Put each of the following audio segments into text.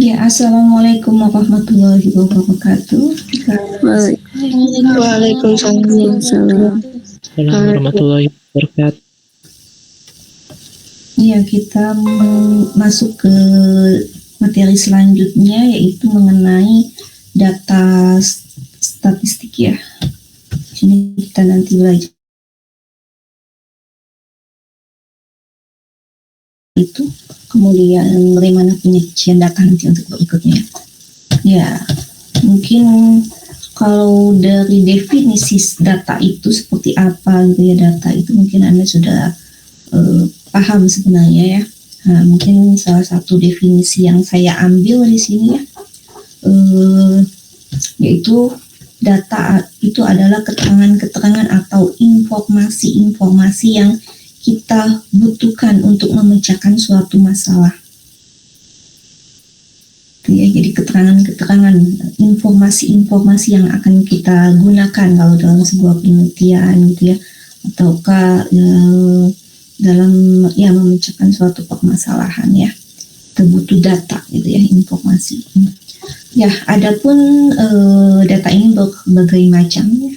Ya, assalamualaikum warahmatullahi wabarakatuh. Waalaikumsalam warahmatullahi wabarakatuh. Ya, kita masuk ke materi selanjutnya, yaitu mengenai data statistik ya. Sini kita nanti belajar itu, kemudian bagaimana penyajian data nanti untuk berikutnya. Ya, mungkin kalau dari definisi data itu seperti apa gitu ya, data itu mungkin Anda sudah paham sebenarnya ya. Nah, mungkin salah satu definisi yang saya ambil di sini ya, yaitu data itu adalah keterangan-keterangan atau informasi-informasi yang kita butuhkan untuk memecahkan suatu masalah. Ya, jadi keterangan-keterangan, informasi-informasi yang akan kita gunakan kalau dalam sebuah penelitian gitu ya, ataukah dalam ya memecahkan suatu permasalahan ya, kita butuh data gitu ya, informasi. Ya, adapun data ini berbagai macam ya.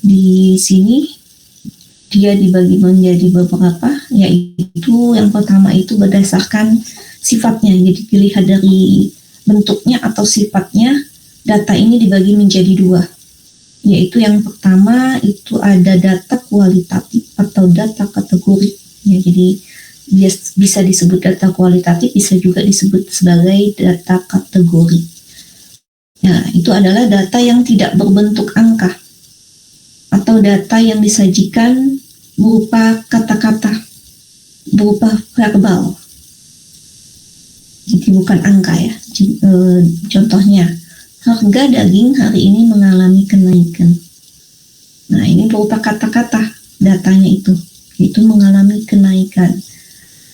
Di sini dia dibagi menjadi beberapa, yaitu yang pertama itu berdasarkan sifatnya. Jadi dilihat dari bentuknya atau sifatnya, data ini dibagi menjadi dua. Yaitu yang pertama itu ada data kualitatif atau data kategori. Ya, jadi bisa disebut data kualitatif, bisa juga disebut sebagai data kategori. Nah, itu adalah data yang tidak berbentuk angka atau data yang disajikan berupa kata-kata, berupa verbal. Jadi bukan angka ya. Contohnya, harga daging hari ini mengalami kenaikan. Nah, ini berupa kata-kata datanya itu mengalami kenaikan.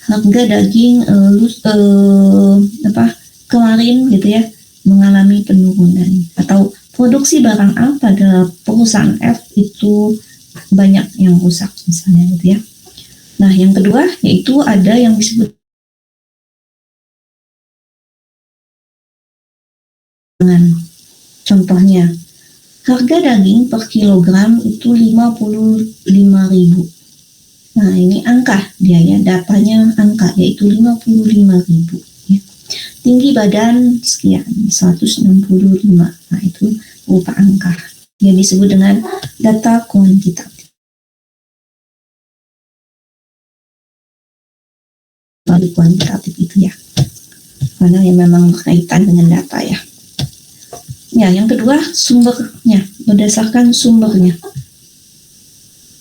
Harga daging kemarin gitu ya mengalami penurunan, atau produksi barang A pada perusahaan F itu banyak yang rusak misalnya gitu ya. Nah, yang kedua yaitu ada yang disebut dengan contohnya, harga daging per kilogram itu 55.000. Nah, ini angka dia ya, datanya angka yaitu 55.000 ya. Tinggi badan sekian 165. Nah, itu berupa angka yang disebut dengan data kuantitatif. Kuantitatif itu ya, karena yang memang berkaitan dengan data ya. Ya, yang kedua sumbernya, berdasarkan sumbernya.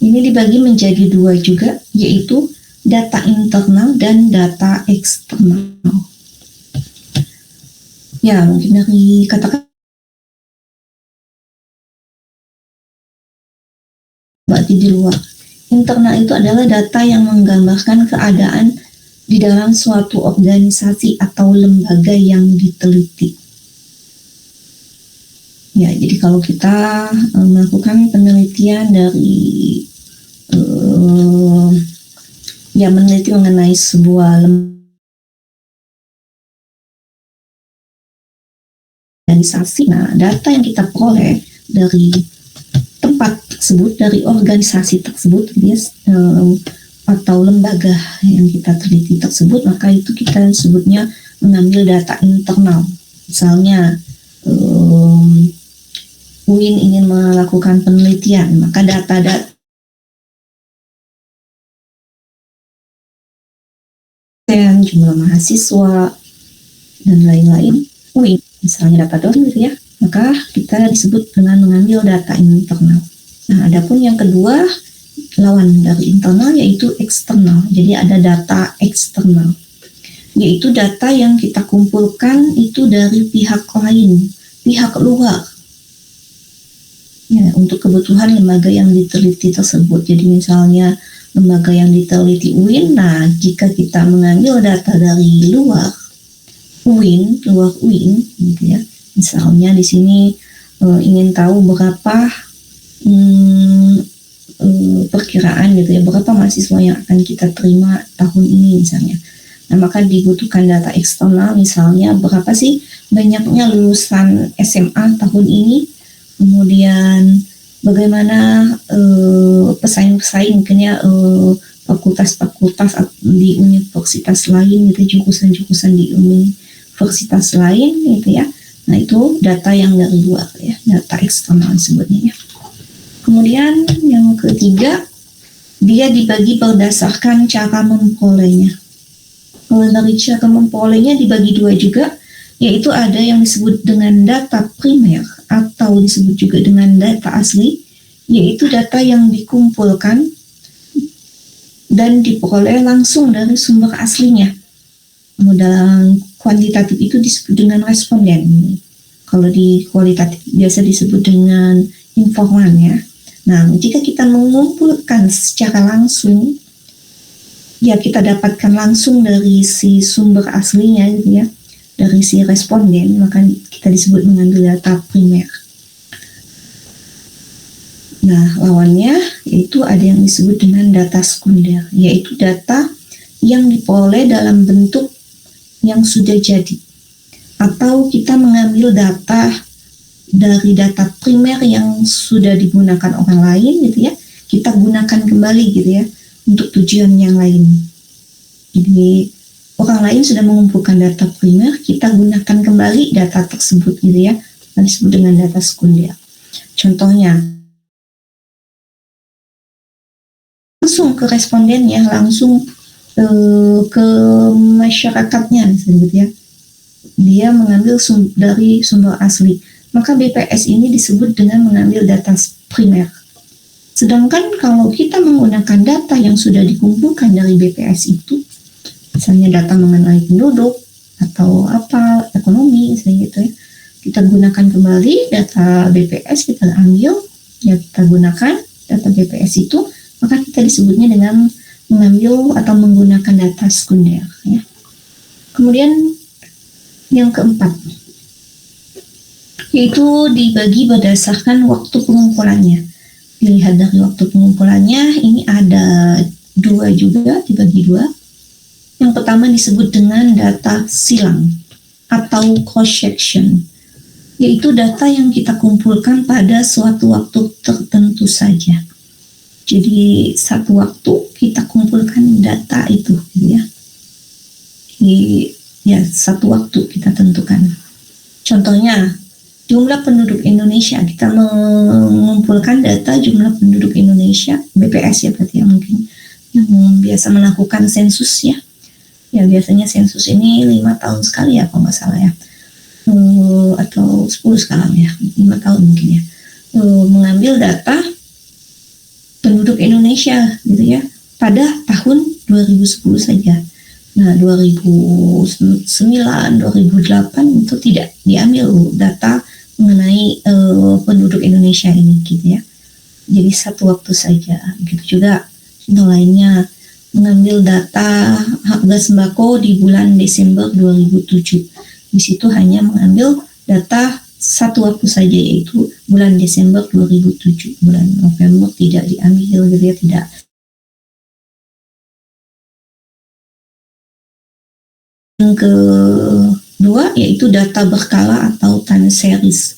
Ini dibagi menjadi dua juga, yaitu data internal dan data eksternal. Ya, mungkin dari katakan berarti di luar. Internal itu adalah data yang menggambarkan keadaan di dalam suatu organisasi atau lembaga yang diteliti. Ya, jadi kalau kita melakukan penelitian dari meneliti mengenai sebuah organisasi, nah data yang kita peroleh dari tempat tersebut, dari organisasi tersebut, atau lembaga yang kita teliti tersebut, maka itu kita sebutnya mengambil data internal. Misalnya UIN ingin melakukan penelitian, maka data-data jumlah mahasiswa dan lain-lain UIN, misalnya data dosen gitu ya, maka kita disebut dengan mengambil data internal. Nah, adapun yang kedua, lawan dari internal yaitu eksternal. Jadi ada data eksternal, yaitu data yang kita kumpulkan itu dari pihak lain, pihak luar. Ya, untuk kebutuhan lembaga yang diteliti tersebut. Jadi misalnya lembaga yang diteliti UIN, nah jika kita mengambil data dari luar UIN, gitu ya. Misalnya di sini ingin tahu berapa perkiraan gitu ya, berapa mahasiswa yang akan kita terima tahun ini misalnya. Nah, maka dibutuhkan data eksternal, misalnya berapa sih banyaknya lulusan SMA tahun ini, kemudian bagaimana pesaing-pesaing mungkinnya fakultas-fakultas di universitas lain gitu, jurusan-jurusan di universitas lain gitu ya. Nah, itu data yang dari luar ya, data eksternal disebutnya ya. Kemudian yang ketiga, dia dibagi berdasarkan cara memperolehnya. Kalau dari cara memperolehnya dibagi dua juga, yaitu ada yang disebut dengan data primer atau disebut juga dengan data asli, yaitu data yang dikumpulkan dan diperoleh langsung dari sumber aslinya. Dalam kuantitatif itu disebut dengan responden. Kalau di kualitatif biasa disebut dengan informan ya. Nah, jika kita mengumpulkan secara langsung, ya kita dapatkan langsung dari si sumber aslinya gitu ya, dari si responden, maka kita disebut mengambil data primer. Nah, lawannya yaitu ada yang disebut dengan data sekunder, yaitu data yang diperoleh dalam bentuk yang sudah jadi, atau kita mengambil data dari data primer yang sudah digunakan orang lain gitu ya, kita gunakan kembali gitu ya untuk tujuan yang lain. Jadi orang lain sudah mengumpulkan data primer, kita gunakan kembali data tersebut gitu ya, disebut dengan data sekunder. Contohnya langsung ke respondennya, langsung ke masyarakatnya misalnya gitu ya, dia mengambil dari sumber asli, maka BPS ini disebut dengan mengambil data primer. Sedangkan kalau kita menggunakan data yang sudah dikumpulkan dari BPS itu, misalnya data mengenai penduduk atau apa, ekonomi misalnya gitu ya, kita gunakan kembali data BPS, kita ambil, ya kita gunakan data BPS itu, maka kita disebutnya dengan mengambil atau menggunakan data sekunder ya. Kemudian yang keempat, yaitu dibagi berdasarkan waktu pengumpulannya. Dilihat dari waktu pengumpulannya, ini ada dua juga, dibagi dua. Yang pertama disebut dengan data silang atau cross-section, yaitu data yang kita kumpulkan pada suatu waktu tertentu saja. Jadi satu waktu kita kumpulkan data itu gitu ya. Ya, satu waktu kita tentukan. Contohnya, jumlah penduduk Indonesia, kita mengumpulkan data jumlah penduduk Indonesia, BPS ya berarti ya, mungkin yang biasa melakukan sensus ya. Ya biasanya sensus ini 5 tahun sekali ya kalau nggak salah ya, atau 10 sekali ya, 5 tahun mungkin ya, mengambil data penduduk Indonesia gitu ya pada tahun 2010 saja. Nah, 2009, 2008 itu tidak diambil data mengenai penduduk Indonesia ini gitu ya. Jadi satu waktu saja. Gitu juga contoh lainnya, mengambil data harga sembako di bulan Desember 2007. Di situ hanya mengambil data satu waktu saja, yaitu bulan Desember 2007. Bulan November tidak diambil gitu ya, tidak. Yang kedua yaitu data berkala atau time series,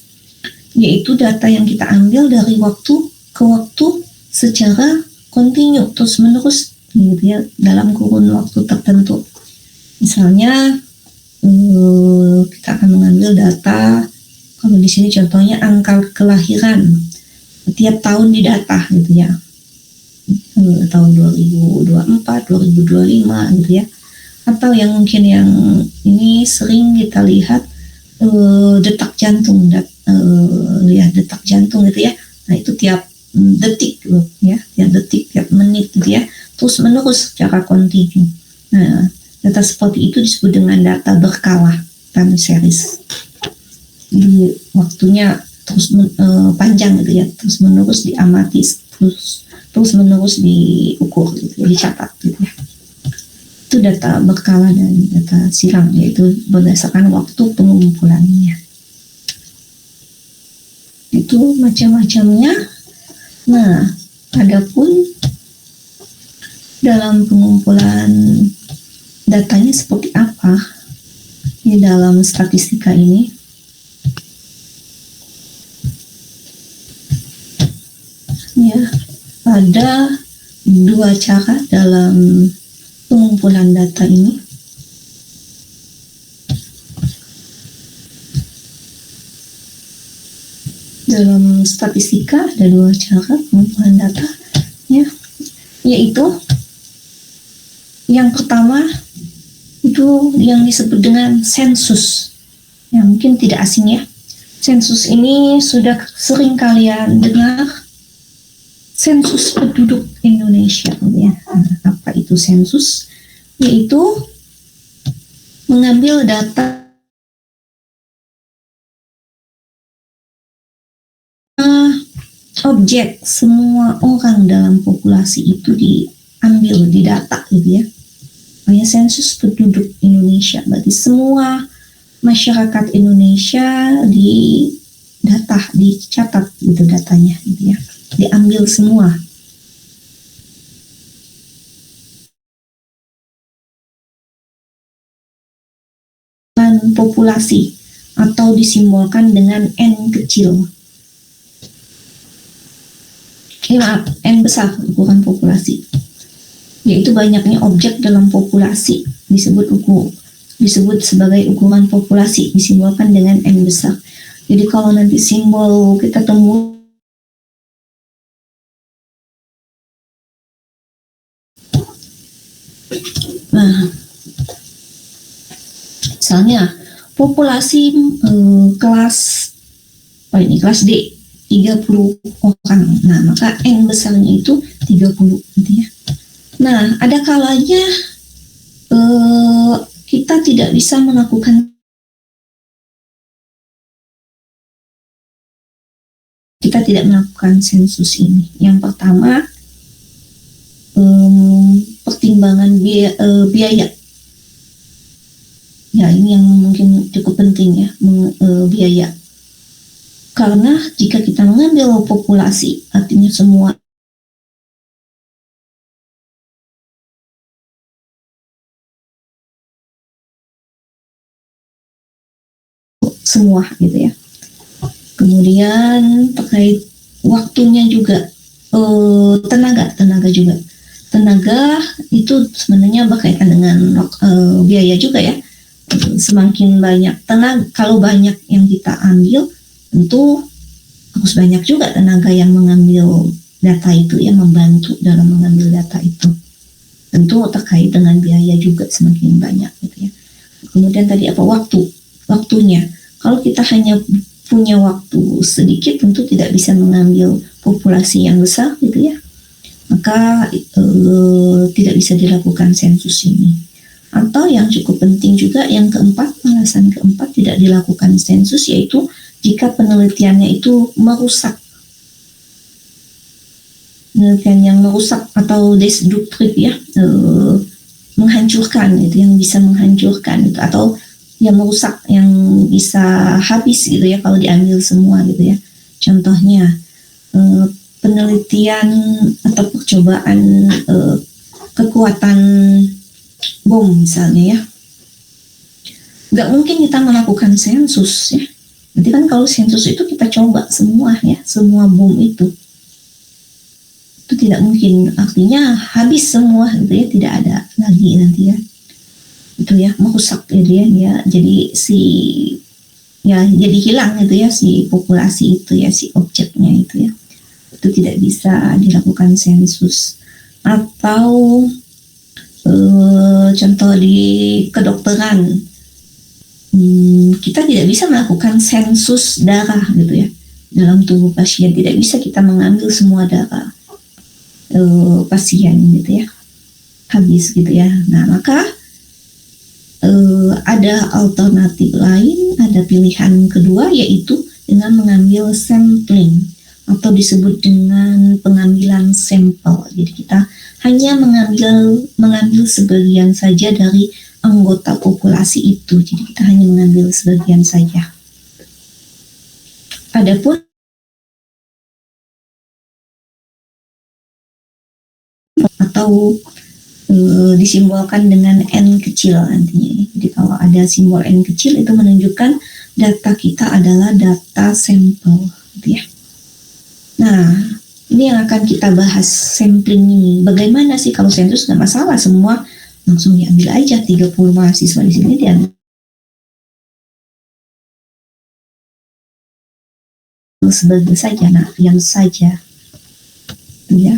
yaitu data yang kita ambil dari waktu ke waktu secara kontinu, terus menerus gitu ya, dalam kurun waktu tertentu. Misalnya kita akan mengambil data, kalau di sini contohnya angka kelahiran tiap tahun di data gitu ya, tahun 2024, 2025 gitu ya. Atau yang mungkin yang ini sering kita lihat, detak jantung, lihat detak jantung gitu ya. Nah itu tiap detik loh ya, tiap detik, tiap menit gitu ya, terus menerus secara kontinu. Nah data seperti itu disebut dengan data berkala, time series. Jadi waktunya terus panjang gitu ya, terus menerus diamati, terus menerus diukur gitu ya, dicatat gitu ya. Itu data berkala dan data silang, yaitu berdasarkan waktu pengumpulannya. Itu macam-macamnya. Nah, adapun dalam pengumpulan datanya seperti apa di dalam statistika ini. Ya, ada dua cara dalam pengumpulan data ini. Dalam statistika ada dua cara pengumpulan data, ya, yaitu yang pertama itu yang disebut dengan sensus. Ya, mungkin tidak asing ya. Sensus ini sudah sering kalian dengar. Sensus penduduk Indonesia, ya. Apa itu sensus? Yaitu mengambil data objek semua orang dalam populasi itu diambil di data gitu ya. Hanya sensus penduduk Indonesia, berarti semua masyarakat Indonesia di data, dicatat gitu datanya gitu ya, diambil semua. Dan populasi atau disimbolkan dengan N kecil. Maaf, N besar ukuran populasi, yaitu banyaknya objek dalam populasi disebut sebagai ukuran populasi, disimbolkan dengan N besar. Jadi kalau nanti simbol kita temu misalnya populasi kelas D 30 orang. Nah, maka N besarnya itu 30 gitu ya. Nah, ada kalanya kita tidak bisa melakukan sensus ini. Yang pertama, pertimbangan biaya. Ya, ini yang mungkin cukup penting ya, biaya. Karena jika kita mengambil populasi, artinya semua gitu ya. Kemudian terkait waktunya juga, tenaga juga. Tenaga itu sebenarnya berkaitan dengan biaya juga ya. Semakin banyak tenaga, kalau banyak yang kita ambil, tentu harus banyak juga tenaga yang mengambil data itu ya, membantu dalam mengambil data itu. Tentu terkait dengan biaya juga semakin banyak gitu ya. Kemudian tadi apa, waktunya. Kalau kita hanya punya waktu sedikit, tentu tidak bisa mengambil populasi yang besar gitu ya. Maka tidak bisa dilakukan sensus ini. Atau yang cukup penting juga, yang keempat, alasan keempat tidak dilakukan sensus, yaitu jika penelitiannya itu merusak. Penelitian yang merusak atau destruktif ya, menghancurkan itu, yang bisa menghancurkan itu, atau yang merusak, yang bisa habis gitu ya kalau diambil semua gitu ya. Contohnya penelitian atau percobaan kekuatan bom misalnya ya, nggak mungkin kita melakukan sensus ya. Nanti kan kalau sensus itu kita coba semua ya, semua bom itu tidak mungkin, artinya habis semua gitu ya, tidak ada lagi nanti ya, itu ya, merusak gitu ya, jadi jadi hilang gitu ya si populasi itu ya, si objeknya itu ya, itu tidak bisa dilakukan sensus. Atau contoh di kedokteran, kita tidak bisa melakukan sensus darah gitu ya dalam tubuh pasien, tidak bisa kita mengambil semua darah pasien gitu ya, habis gitu ya. Nah, maka ada alternatif lain, ada pilihan kedua, yaitu dengan mengambil sampling atau disebut dengan pengambilan sampel. Jadi kita hanya mengambil sebagian saja dari anggota populasi itu. Jadi kita hanya mengambil sebagian saja. Adapun atau disimbolkan dengan N kecil nantinya. Jadi kalau ada simbol N kecil itu menunjukkan data kita adalah data sampel, gitu ya. Nah, ini yang akan kita bahas, sampling ini. Bagaimana sih kalau sensus nggak masalah, semua langsung diambil aja, 30 mahasiswa di sini diambil sebagian saja, yang saja, ya.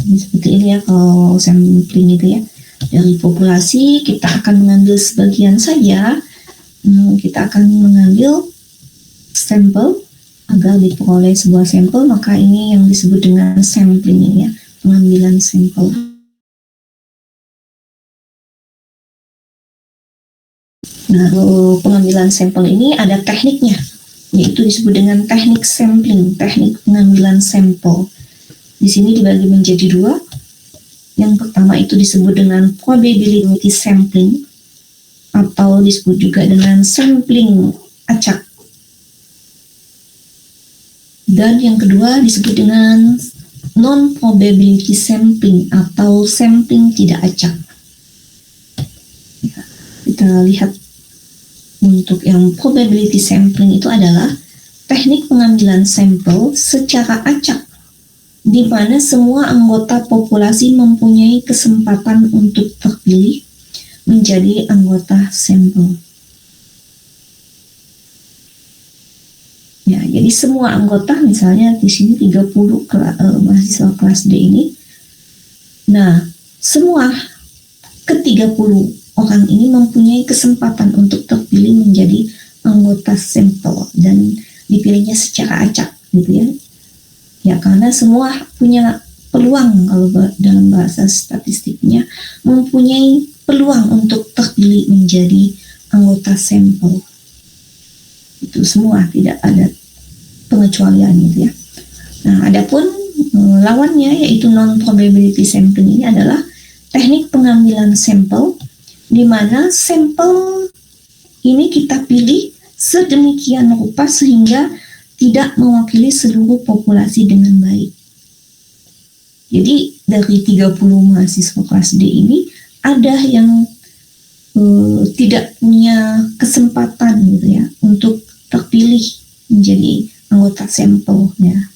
Ini seperti ini ya kalau sampling itu ya. Dari populasi kita akan mengambil sebagian saja, kita akan mengambil sampel agar diperoleh sebuah sampel, maka ini yang disebut dengan sampling ya, pengambilan sampel. Nah, pengambilan sampel ini ada tekniknya, yaitu disebut dengan teknik sampling, teknik pengambilan sampel. Di sini dibagi menjadi dua. Yang pertama itu disebut dengan probability sampling, atau disebut juga dengan sampling acak. Dan yang kedua disebut dengan non-probability sampling, atau sampling tidak acak. Ya, kita lihat untuk yang probability sampling itu adalah teknik pengambilan sampel secara acak, di mana semua anggota populasi mempunyai kesempatan untuk terpilih menjadi anggota sampel. Ya, jadi semua anggota, misalnya di sini 30 mahasiswa kelas D ini. Nah, semua ke-30 orang ini mempunyai kesempatan untuk terpilih menjadi anggota sampel dan dipilihnya secara acak, gitu ya. Ya, karena semua punya peluang, kalau dalam bahasa statistiknya, mempunyai peluang untuk terpilih menjadi anggota sampel. Itu semua, tidak ada pengecualian gitu ya. Nah, adapun lawannya yaitu non-probability sampling ini adalah teknik pengambilan sampel, di mana sampel ini kita pilih sedemikian rupa sehingga tidak mewakili seluruh populasi dengan baik. Jadi dari 30 mahasiswa kelas D ini ada yang tidak punya kesempatan gitu ya untuk terpilih menjadi anggota sampelnya.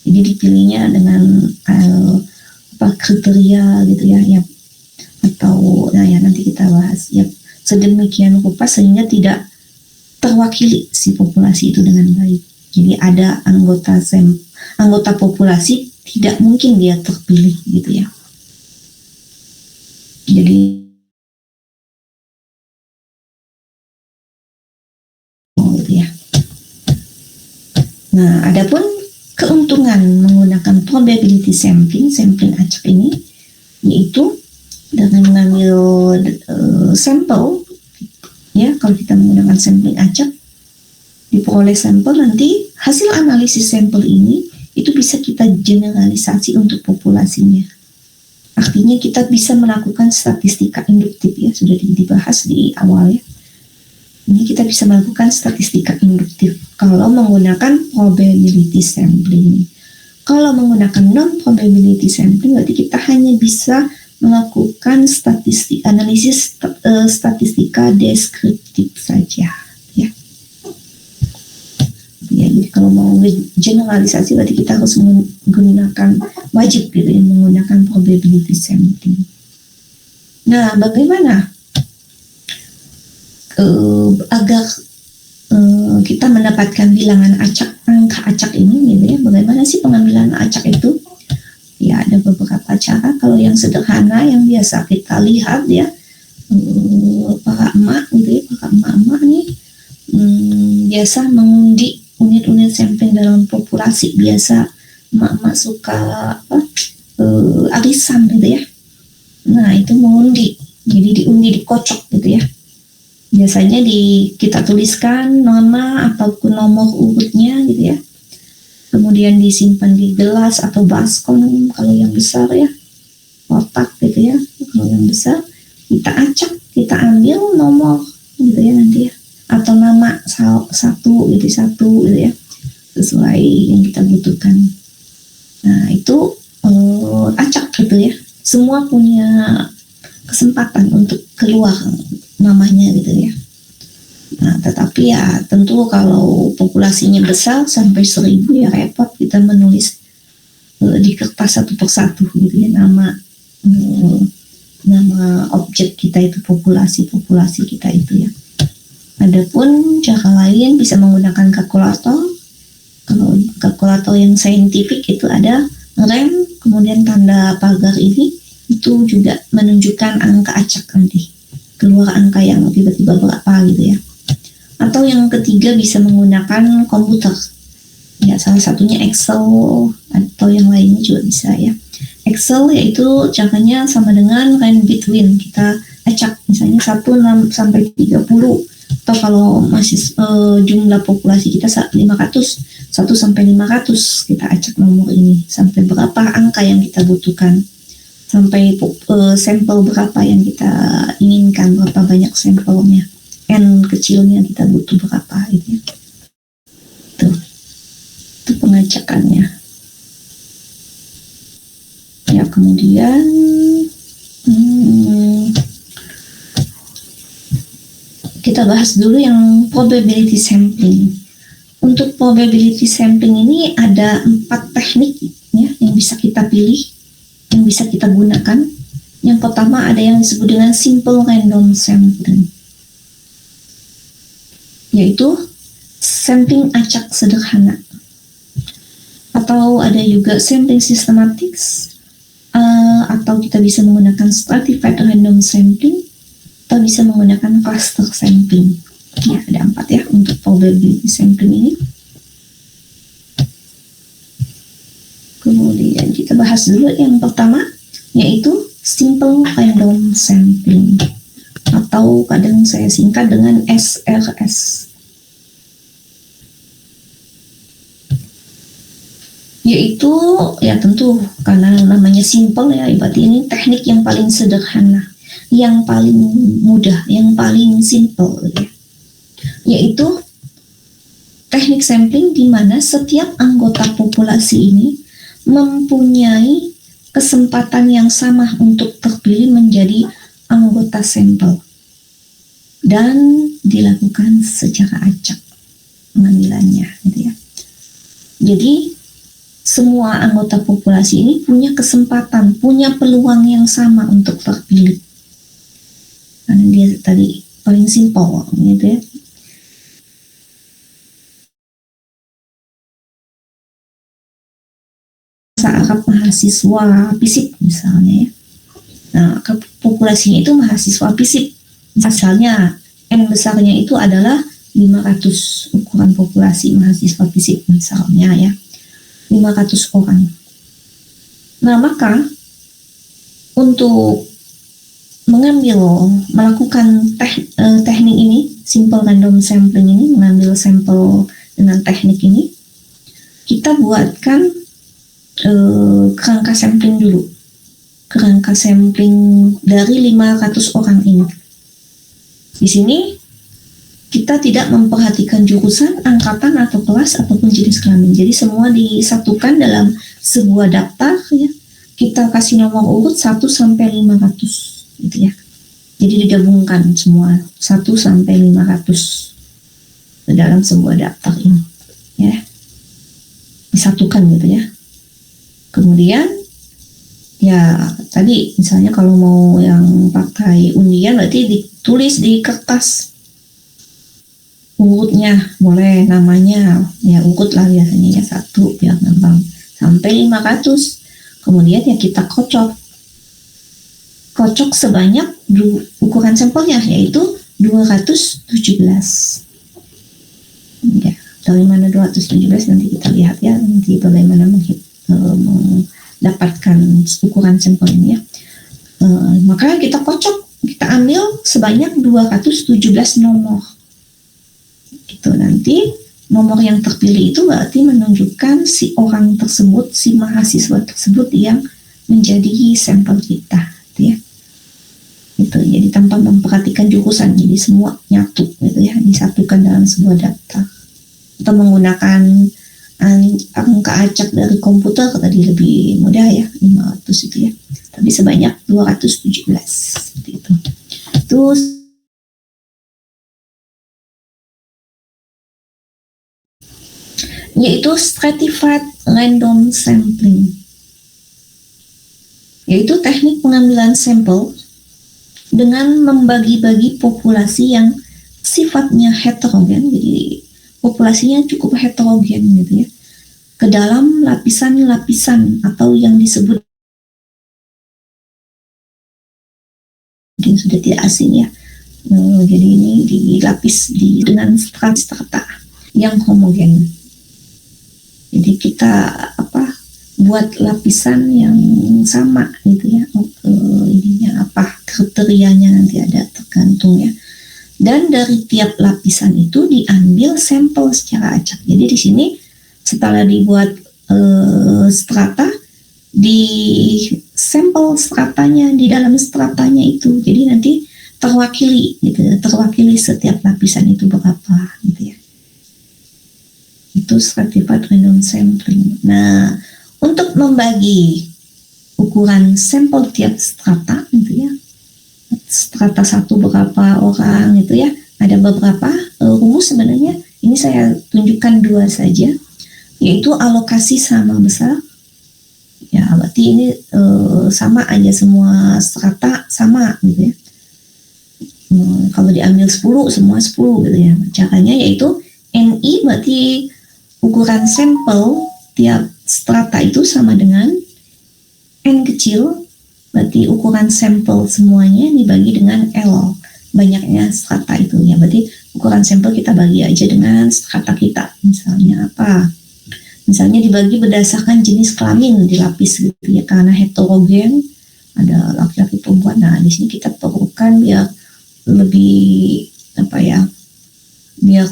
Jadi dipilihnya dengan kriteria gitu ya, atau ya nanti kita bahas ya, sedemikian rupa sehingga tidak terwakili si populasi itu dengan baik. Jadi ada anggota populasi tidak mungkin dia terpilih gitu ya. Jadi gitu ya. Nah, adapun keuntungan menggunakan probability sampling acak ini, yaitu dengan mengambil sampel ya, kalau kita menggunakan sampling acak, diperoleh sampel, nanti hasil analisis sampel ini itu bisa kita generalisasi untuk populasinya. Artinya kita bisa melakukan statistika induktif ya, sudah dibahas di awal ya. Ini kita bisa melakukan statistika induktif kalau menggunakan probability sampling. Kalau menggunakan non-probability sampling, berarti kita hanya bisa melakukan analisis statistika deskriptif saja. Ya, jadi kalau mau generalisasi berarti kita harus menggunakan, wajib gitu ya, menggunakan probability sampling. Nah, bagaimana agar kita mendapatkan bilangan acak, angka acak ini gitu ya? Bagaimana sih pengambilan acak itu? Ya, ada beberapa cara. Kalau yang sederhana yang biasa kita lihat ya, para emak gitu ya, para emak-emak nih biasa mengundi unit-unit sampling dalam populasi. Biasa emak-emak suka arisan gitu ya. Nah, itu mengundi, jadi diundi, dikocok gitu ya. Biasanya kita tuliskan nama ataupun nomor urutnya gitu ya. Kemudian disimpan di gelas atau baskom kalau yang besar ya, kotak gitu ya. Kalau yang besar kita acak, kita ambil nomor gitu ya nanti ya, atau nama satu gitu ya, sesuai yang kita butuhkan. Nah, itu acak gitu ya. Semua punya kesempatan untuk keluar namanya gitu ya. Nah, tetapi ya tentu kalau populasinya besar sampai 1.000 ya repot kita menulis di kertas satu persatu gitu ya nama objek kita itu, populasi kita itu ya. Adapun cara lain bisa menggunakan kalkulator. Kalau kalkulator yang saintifik itu ada rem, kemudian tanda pagar ini itu juga menunjukkan angka acak nanti, keluar angka yang tiba-tiba berapa gitu ya. Atau yang ketiga bisa menggunakan komputer. Ya, salah satunya Excel atau yang lainnya juga bisa ya. Excel yaitu caranya sama dengan range between, kita acak misalnya 1 sampai 30, atau kalau masih jumlah populasi kita 500, 1 sampai 500 kita acak nomor ini sampai berapa angka yang kita butuhkan, sampai sampel berapa yang kita inginkan, berapa banyak sampelnya, n kecilnya kita butuh berapa gitu ya. Itu pengacakannya ya. Kemudian kita bahas dulu yang probability sampling. Untuk probability sampling ini ada 4 teknik ya yang bisa kita pilih, yang bisa kita gunakan. Yang pertama ada yang disebut dengan simple random sampling, yaitu sampling acak sederhana. Atau ada juga sampling systematic, atau kita bisa menggunakan stratified random sampling, atau bisa menggunakan cluster sampling. Ya, ada 4 ya untuk probability sampling ini. Kemudian kita bahas dulu yang pertama, yaitu simple random sampling, atau kadang saya singkat dengan SRS. Yaitu ya tentu karena namanya simple ya, berarti ini teknik yang paling sederhana, yang paling mudah, yang paling simple ya. Yaitu teknik sampling di mana setiap anggota populasi ini mempunyai kesempatan yang sama untuk terpilih menjadi anggota sampel dan dilakukan secara acak pengambilannya gitu ya. Jadi semua anggota populasi ini punya kesempatan, punya peluang yang sama untuk terpilih. Karena dia tadi paling simpel gitu ya. Arab mahasiswa FISIP misalnya ya. Nah, populasinya itu mahasiswa FISIP. Misalnya N besarnya itu adalah 500 ukuran populasi mahasiswa FISIP misalnya ya. 500 orang. Nah, maka untuk melakukan teknik ini, simple random sampling ini, mengambil sampel dengan teknik ini, kita buatkan kerangka sampling dulu. Kerangka sampling dari 500 orang ini. Di sini kita tidak memperhatikan jurusan, angkatan atau kelas ataupun jenis kelamin. Jadi semua disatukan dalam sebuah daftar ya. Kita kasih nomor urut 1 sampai 500 gitu ya. Jadi digabungkan semua 1 sampai 500 dalam sebuah daftar ini ya. Disatukan gitu ya. Kemudian ya tadi misalnya kalau mau yang pakai undian berarti ditulis di kertas urutnya, boleh namanya ya urut lah biasanya ya 1 biar gampang sampai 500. Kemudian ya kita kocok sebanyak ukuran sampelnya yaitu 217 ya. Dari mana 217 nanti kita lihat ya, nanti bagaimana mendapatkan ukuran sampel ini ya. Maka kita kocok, kita ambil sebanyak 217 nomor gitu. Nanti nomor yang terpilih itu berarti menunjukkan si orang tersebut, si mahasiswa tersebut yang menjadi sampel kita gitu ya. Gitu. Jadi tanpa memperhatikan jurusan, jadi semua nyatu gitu ya, disatukan dalam sebuah daftar. Atau menggunakan angka acak dari komputer tadi lebih mudah ya, 500 itu ya, tapi sebanyak 217 seperti itu. Terus yaitu stratified random sampling, yaitu teknik pengambilan sampel dengan membagi-bagi populasi yang sifatnya heterogen, jadi populasinya cukup heterogen gitu ya, ke dalam lapisan-lapisan atau yang disebut, mungkin sudah tidak asing ya. Jadi ini dilapis dengan strata yang homogen. Jadi kita buat lapisan yang sama gitu ya. Ininya kriterianya nanti ada tergantung ya. Dan dari tiap lapisan itu diambil sampel secara acak. Jadi di sini setelah dibuat strata, di sampel stratanya di dalam stratanya itu, jadi nanti terwakili gitu, terwakili setiap lapisan itu berapa gitu ya. Itu stratified random sampling. Nah, untuk membagi ukuran sampel tiap strata gitu ya, strata 1 berapa orang gitu ya, ada beberapa rumus sebenarnya. Ini saya tunjukkan 2 saja, yaitu alokasi sama besar. Ya, berarti ini sama aja, semua strata sama gitu ya. Kalau diambil 10, semua 10 gitu ya. Caranya yaitu NI, berarti ukuran sampel tiap strata itu sama dengan N kecil, berarti ukuran sampel semuanya dibagi dengan L, banyaknya strata itu ya. Berarti ukuran sampel kita bagi aja dengan strata kita. Misalnya apa? Misalnya dibagi berdasarkan jenis kelamin, dilapis gitu ya, karena heterogen, ada laki-laki perempuan. Nah, di sini kita perlukan biar lebih biar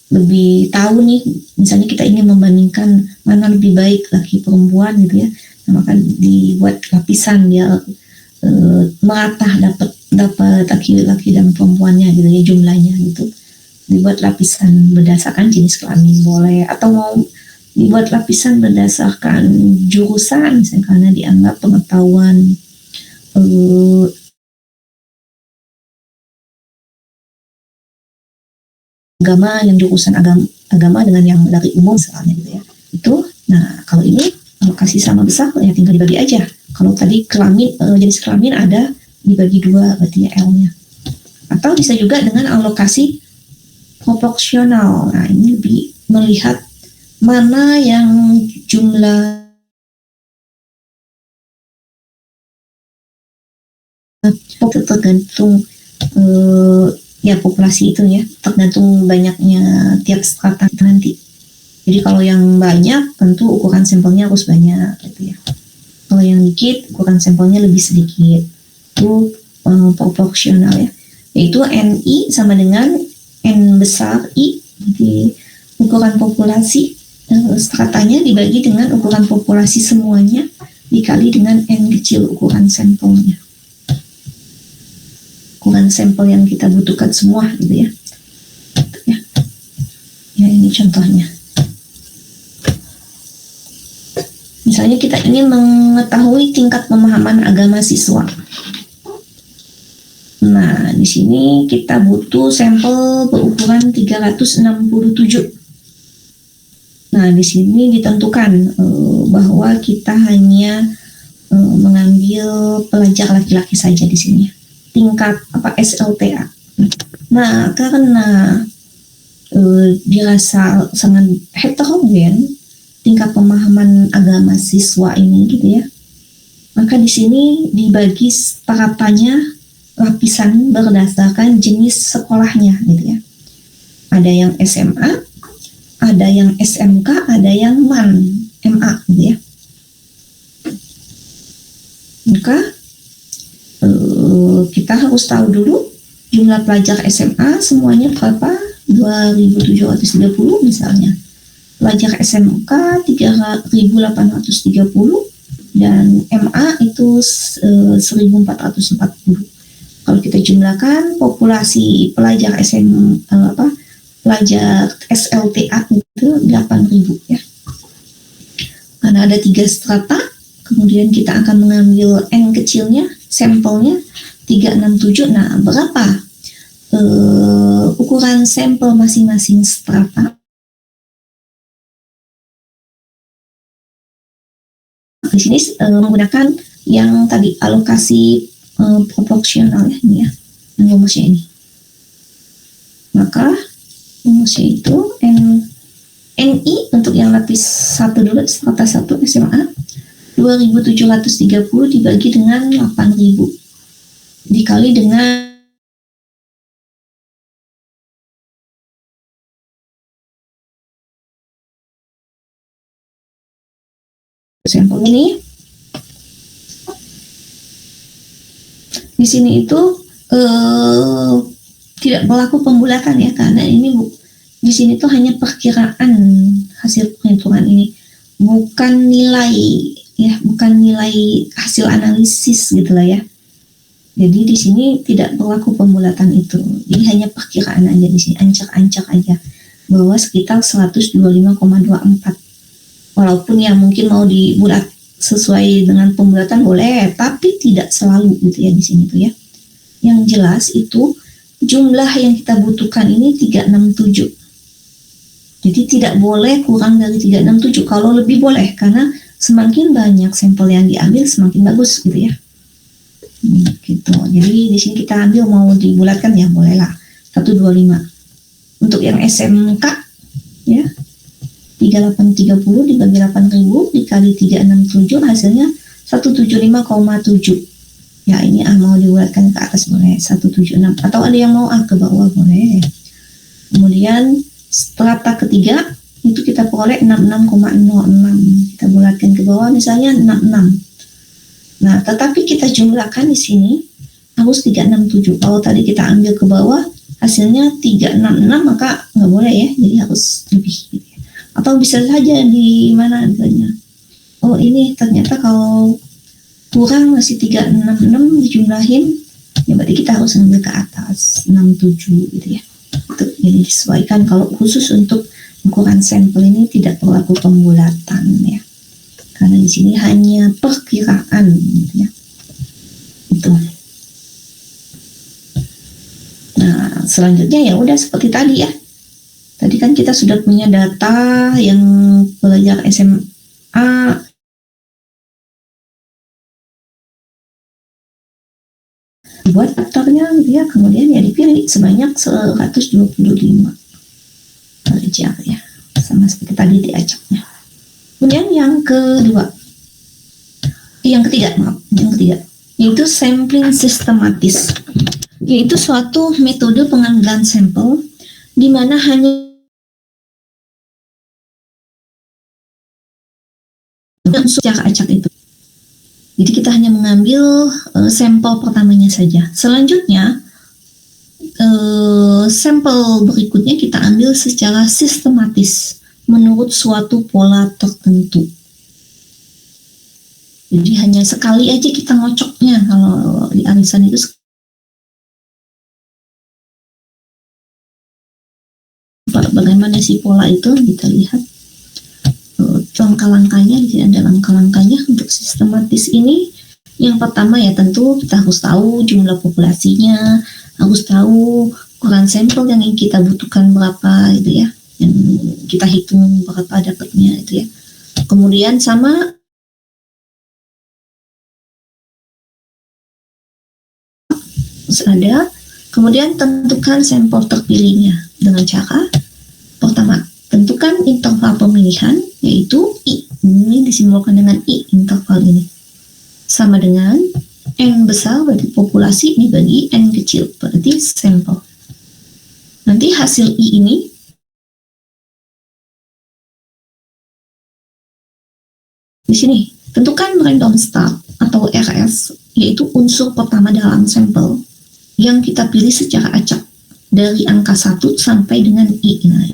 lebih tahu nih, misalnya kita ingin membandingkan mana lebih baik laki perempuan gitu ya, nah, maka dibuat lapisan biar merata, dapat laki-laki dan perempuannya gitu ya, jumlahnya gitu. Dibuat lapisan berdasarkan jenis kelamin boleh, atau mau dibuat lapisan berdasarkan jurusan misalnya, karena dianggap pengetahuan agama, yang jurusan agama dengan yang dari umum misalnya gitu ya. Itu, nah kalau ini alokasi sama besar ya tinggal dibagi aja. Kalau tadi kelamin, jenis kelamin ada, dibagi 2 berarti L-nya. Atau bisa juga dengan alokasi proporsional. Nah, ini lebih melihat mana yang jumlah tergantung ya populasi itu ya, tergantung banyaknya tiap strata nanti. Jadi kalau yang banyak tentu ukuran sampelnya harus banyak gitu ya. Kalau yang dikit ukuran sampelnya lebih sedikit. Itu proporsional ya. Yaitu NI sama dengan N besar I. Jadi ukuran populasi stratanya dibagi dengan ukuran populasi semuanya dikali dengan N kecil ukuran sampelnya. Ukuran sampel yang kita butuhkan semua gitu ya. Ya ini contohnya. Misalnya kita ingin mengetahui tingkat pemahaman agama siswa. Nah, di sini kita butuh sampel berukuran 367. Nah, di sini ditentukan bahwa kita hanya mengambil pelajar laki-laki saja di sini. Tingkat SLTA. Nah, karena dirasa sangat heterogen tingkat pemahaman agama siswa ini gitu ya, maka di sini dibagi stratanya lapisan berdasarkan jenis sekolahnya gitu ya. Ada yang SMA, ada yang SMK, ada yang MA gitu ya. Maka kita harus tahu dulu jumlah pelajar SMA semuanya berapa, 2.730 misalnya. Pelajar SMK 3.830 dan MA itu 1.440. Kalau kita jumlahkan populasi pelajar pelajar SLTA itu 8.000 ya. Karena ada 3 strata, kemudian kita akan mengambil N kecilnya, sampelnya 367. Nah, berapa ukuran sampel masing-masing strata? Di sini menggunakan yang tadi alokasi proporsional ya, ini ya, rumusnya ini. Maka rumusnya itu NI untuk yang lapis 1 dulu, strata 1 SMA 2730 dibagi dengan 8000 dikali dengan sampel ini. Di sini itu tidak berlaku pembulatan ya, karena ini di sini tuh hanya perkiraan hasil penghitungan ini, bukan nilai ya, bukan nilai hasil analisis gitu lah ya. Jadi di sini tidak berlaku pembulatan itu, jadi hanya perkiraan aja di sini, ancak-ancak aja bahwa sekitar 125,24. Walaupun ya mungkin mau dibulat sesuai dengan pembulatan boleh, tapi tidak selalu gitu ya di sini tuh ya. Yang jelas itu jumlah yang kita butuhkan ini 367. Jadi tidak boleh kurang dari 367. Kalau lebih boleh, karena semakin banyak sampel yang diambil semakin bagus gitu ya. Gitu. Jadi di sini kita ambil mau dibulatkan ya bolehlah 125. Untuk yang SMK ya 3830 dibagi 8000 dikali 367 hasilnya 175,7. Ya ini mau dibulatkan ke atas boleh 176, atau ada yang mau ke bawah boleh. Kemudian strata ketiga itu kita peroleh 66,06, kita bulatkan ke bawah misalnya 66. Nah tetapi kita jumlahkan di sini harus 367. Kalau tadi kita ambil ke bawah hasilnya 366 maka nggak boleh ya, jadi harus lebih gitu ya. Atau bisa saja di mana adanya, oh ini ternyata kalau kurang masih 366 dijumlahin ya berarti kita harus ambil ke atas 67 gitu ya. Itu jadi disesuaikan. Kalau khusus untuk ukuran sampel ini tidak berlaku pembulatan ya, karena di sini hanya perkiraan gitu ya. Itu. Nah selanjutnya ya udah seperti tadi ya. Tadi kan kita sudah punya data yang pelajar SMA buat daftarnya gitu ya, kemudian ya dipilih sebanyak 125 pelajar ya, sama seperti tadi diajaknya. Kemudian yang ketiga yaitu sampling sistematis, yaitu suatu metode pengambilan sampel di mana hanya secara acak itu. Jadi kita hanya mengambil sampel pertamanya saja. Selanjutnya sampel berikutnya kita ambil secara sistematis menurut suatu pola tertentu. Jadi hanya sekali aja kita ngocoknya. Kalau di arisan itu bagaimana si pola itu kita lihat. Langkah-langkahnya, di sini ada langkah-langkahnya untuk sistematis ini. Yang pertama ya tentu kita harus tahu jumlah populasinya, harus tahu ukuran sampel yang kita butuhkan berapa gitu ya, yang kita hitung berapa dapatnya itu ya. Kemudian sama ada, kemudian tentukan sampel terpilihnya dengan cara pertama tentukan interval pemilihan, yaitu I. Ini disimbolkan dengan I, interval ini. Sama dengan N besar, berarti populasi, dibagi N kecil, berarti sampel. Nanti hasil I ini di sini, tentukan random start atau RS, yaitu unsur pertama dalam sampel yang kita pilih secara acak dari angka 1 sampai dengan I. Nah,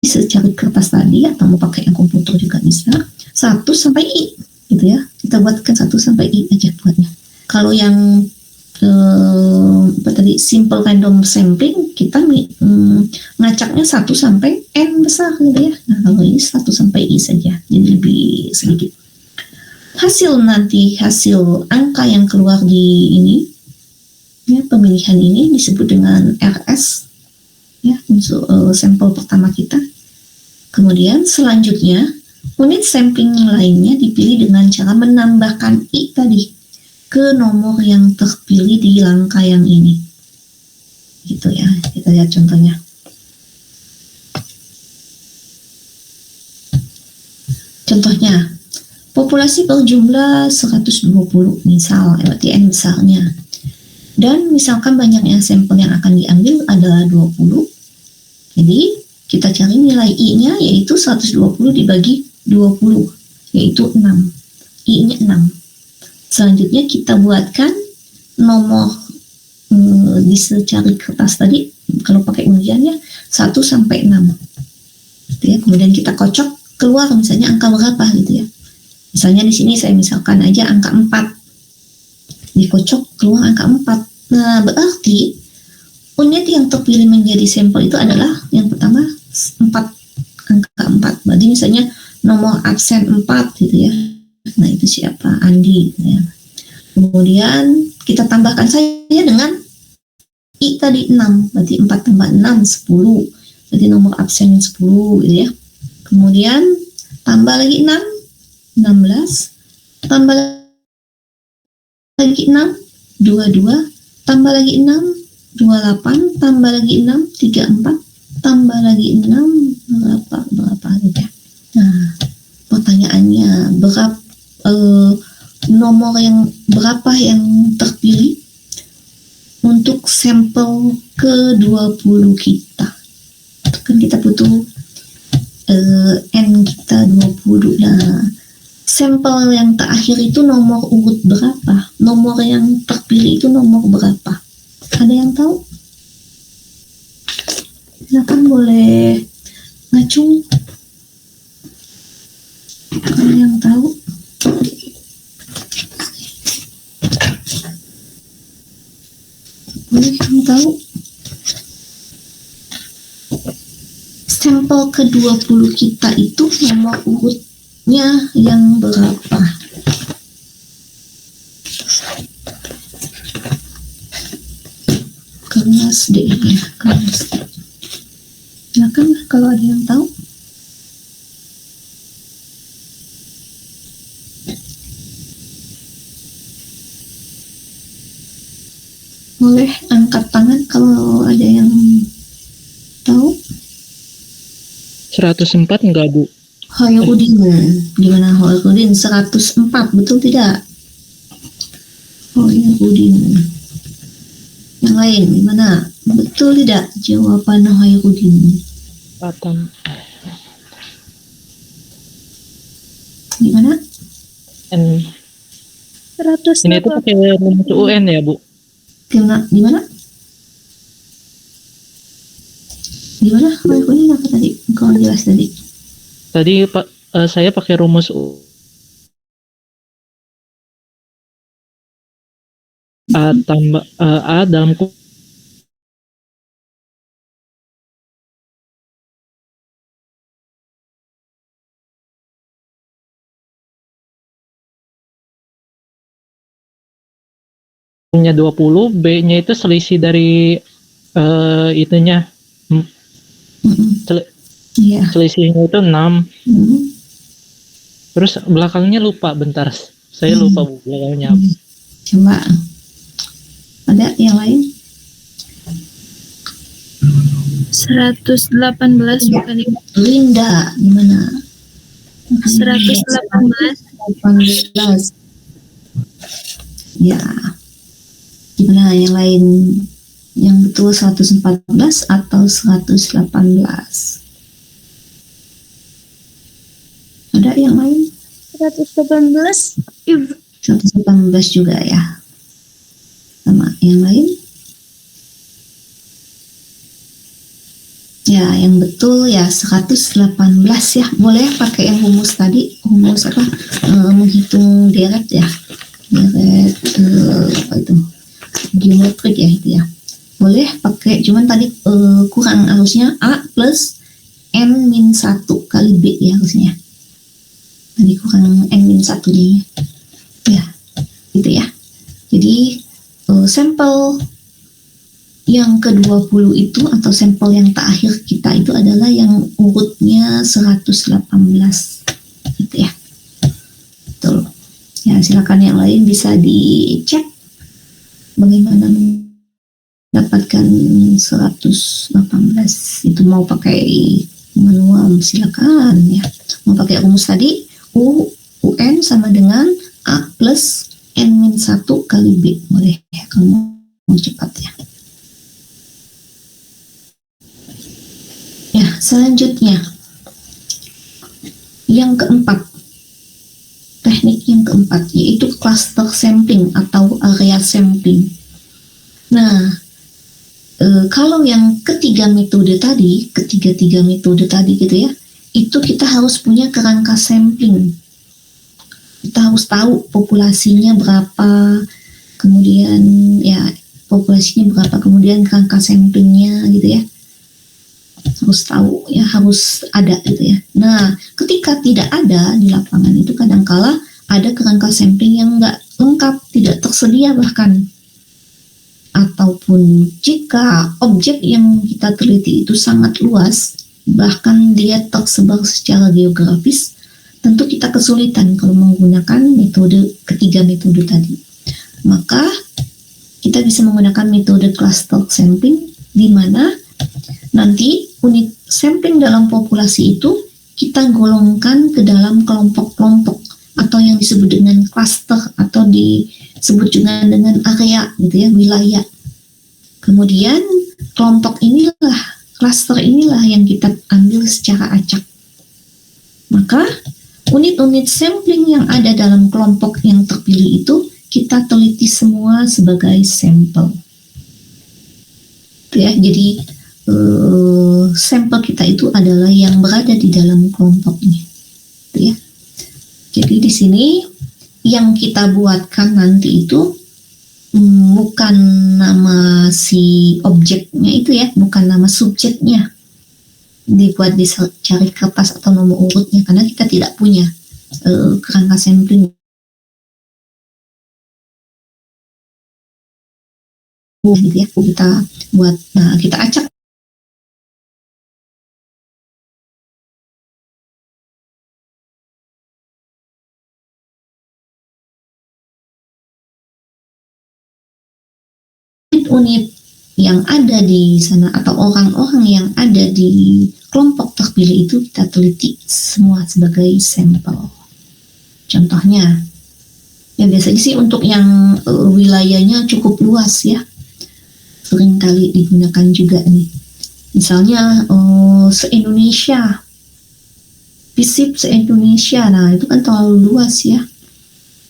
bisa cari kertas tadi atau mau pakai yang komputer juga bisa, 1 sampai I gitu ya, kita buatkan 1 sampai I aja buatnya. Kalau yang apa tadi, simple random sampling, kita ngacaknya 1 sampai n besar gitu ya. Nah kalau ini 1 sampai i saja, jadi lebih sedikit. Hasil angka yang keluar di ini ya, pemilihan ini disebut dengan RS ya, untuk sampel pertama kita. Kemudian selanjutnya unit sampling lainnya dipilih dengan cara menambahkan i tadi ke nomor yang terpilih di langkah yang ini. Gitu ya, kita lihat contohnya. Contohnya, populasi berjumlah 120 misal, berarti n besarnya. Dan misalkan banyaknya sampel yang akan diambil adalah 20. Jadi, kita cari nilai i-nya yaitu 120 dibagi 20, yaitu 6. I-nya 6. Selanjutnya kita buatkan nomor di secari kertas tadi, kalau pakai undiannya 1 sampai 6. Gitu ya. Kemudian kita kocok keluar misalnya angka berapa gitu ya. Misalnya di sini saya misalkan aja angka 4. Dikocok keluar angka 4. Nah, berarti unit yang terpilih menjadi sampel itu adalah yang pertama 4, angka 4. Berarti misalnya nomor absen 4 gitu ya. Nah itu siapa? Andi ya. Kemudian kita tambahkan saja dengan i tadi 6, berarti 4 tambah 6 10, berarti nomor absen 10 gitu ya. Kemudian tambah lagi 6 16, tambah lagi 6 22, tambah lagi 6 28, tambah lagi 6 34, tambah lagi 6 berapa gitu ya. Nah pertanyaannya, nomor yang berapa yang terpilih untuk sampel ke-20 kita? Kan kita butuh n kita 20. Nah, sampel yang terakhir itu nomor urut berapa? Nomor yang terpilih itu nomor berapa? Ada yang tahu? Silakan boleh ngacung. Ada yang tahu? Boleh yang tahu? Sampel ke-20 kita itu nomor urutnya yang berapa? Kelas D ya, kelas D. Silakan kalau ada yang tahu. Boleh angkat tangan kalau ada yang tahu. 104 enggak, Bu? Hoirudin, gimana Hoirudin? 104, betul tidak? Hoirudin. Yang lain gimana? Betul tidak jawaban Hoirudin? Patam. Gimana? N. 100 Ini tuh pakai rumus UN ya, Bu? Gimana? Gimana? Hoirudin apa tadi? Engkau jelas tadi. Tadi saya pakai rumus A tambah A dalam kurungnya 20, B-nya itu selisih dari itunya. Iya. Selisihnya itu 6. Terus belakangnya lupa, bentar. Saya lupa, Bu, belakangnya apa. Coba. Ada yang lain? 118 bukan Ibu. Linda, gimana? 118. Ya. Gimana yang lain? Yang betul 114 atau 118? Ada yang lain? 118 Ibu. 118 juga ya. Sama yang lain? Ya, yang betul ya 118 ya. Boleh pakai yang rumus tadi, rumus apa? Menghitung deret ya. Deret apa itu? Tadi kurang N-1 nih. Ya, gitu ya. Jadi sampel yang ke-20 itu atau sampel yang terakhir kita itu adalah yang urutnya 118 gitu ya. Betul. Ya, silakan yang lain bisa dicek bagaimana mendapatkan 118 itu, mau pakai manual silakan ya. Mau pakai rumus tadi UN sama dengan A plus N-1 kali B boleh ya, kalau mau cepat ya. Ya, selanjutnya yang keempat, teknik yang keempat yaitu cluster sampling atau area sampling. Nah, kalau yang ketiga metode tadi gitu ya, itu kita harus punya kerangka sampling. Kita harus tahu populasinya berapa, kemudian ya populasinya berapa, kemudian kerangka samplingnya gitu ya. Harus tahu ya, harus ada gitu ya. Nah, ketika tidak ada di lapangan itu kadangkala ada kerangka sampling yang nggak lengkap, tidak tersedia bahkan. Ataupun jika objek yang kita teliti itu sangat luas, bahkan dia tersebar secara geografis, tentu kita kesulitan kalau menggunakan ketiga metode tadi. Maka kita bisa menggunakan metode cluster sampling, di mana nanti unit sampling dalam populasi itu kita golongkan ke dalam kelompok-kelompok atau yang disebut dengan cluster atau disebut juga dengan area gitu ya, wilayah. Kemudian kelompok inilah, cluster inilah yang kita ambil secara acak. Maka unit-unit sampling yang ada dalam kelompok yang terpilih itu kita teliti semua sebagai sampel. Ya, jadi sampel kita itu adalah yang berada di dalam kelompoknya. Ya. Jadi di sini yang kita buatkan nanti itu bukan nama si objeknya itu ya, bukan nama subjeknya dibuat di cari kertas atau nomor urutnya, karena kita tidak punya kerangka sampling. Gitu ya, kita buat, nah kita acak unit yang ada di sana atau orang-orang yang ada di kelompok terpilih itu kita teliti semua sebagai sampel. Contohnya, ya biasanya sih untuk yang wilayahnya cukup luas ya, seringkali digunakan juga nih. Misalnya se-Indonesia, visip se-Indonesia, nah itu kan terlalu luas ya.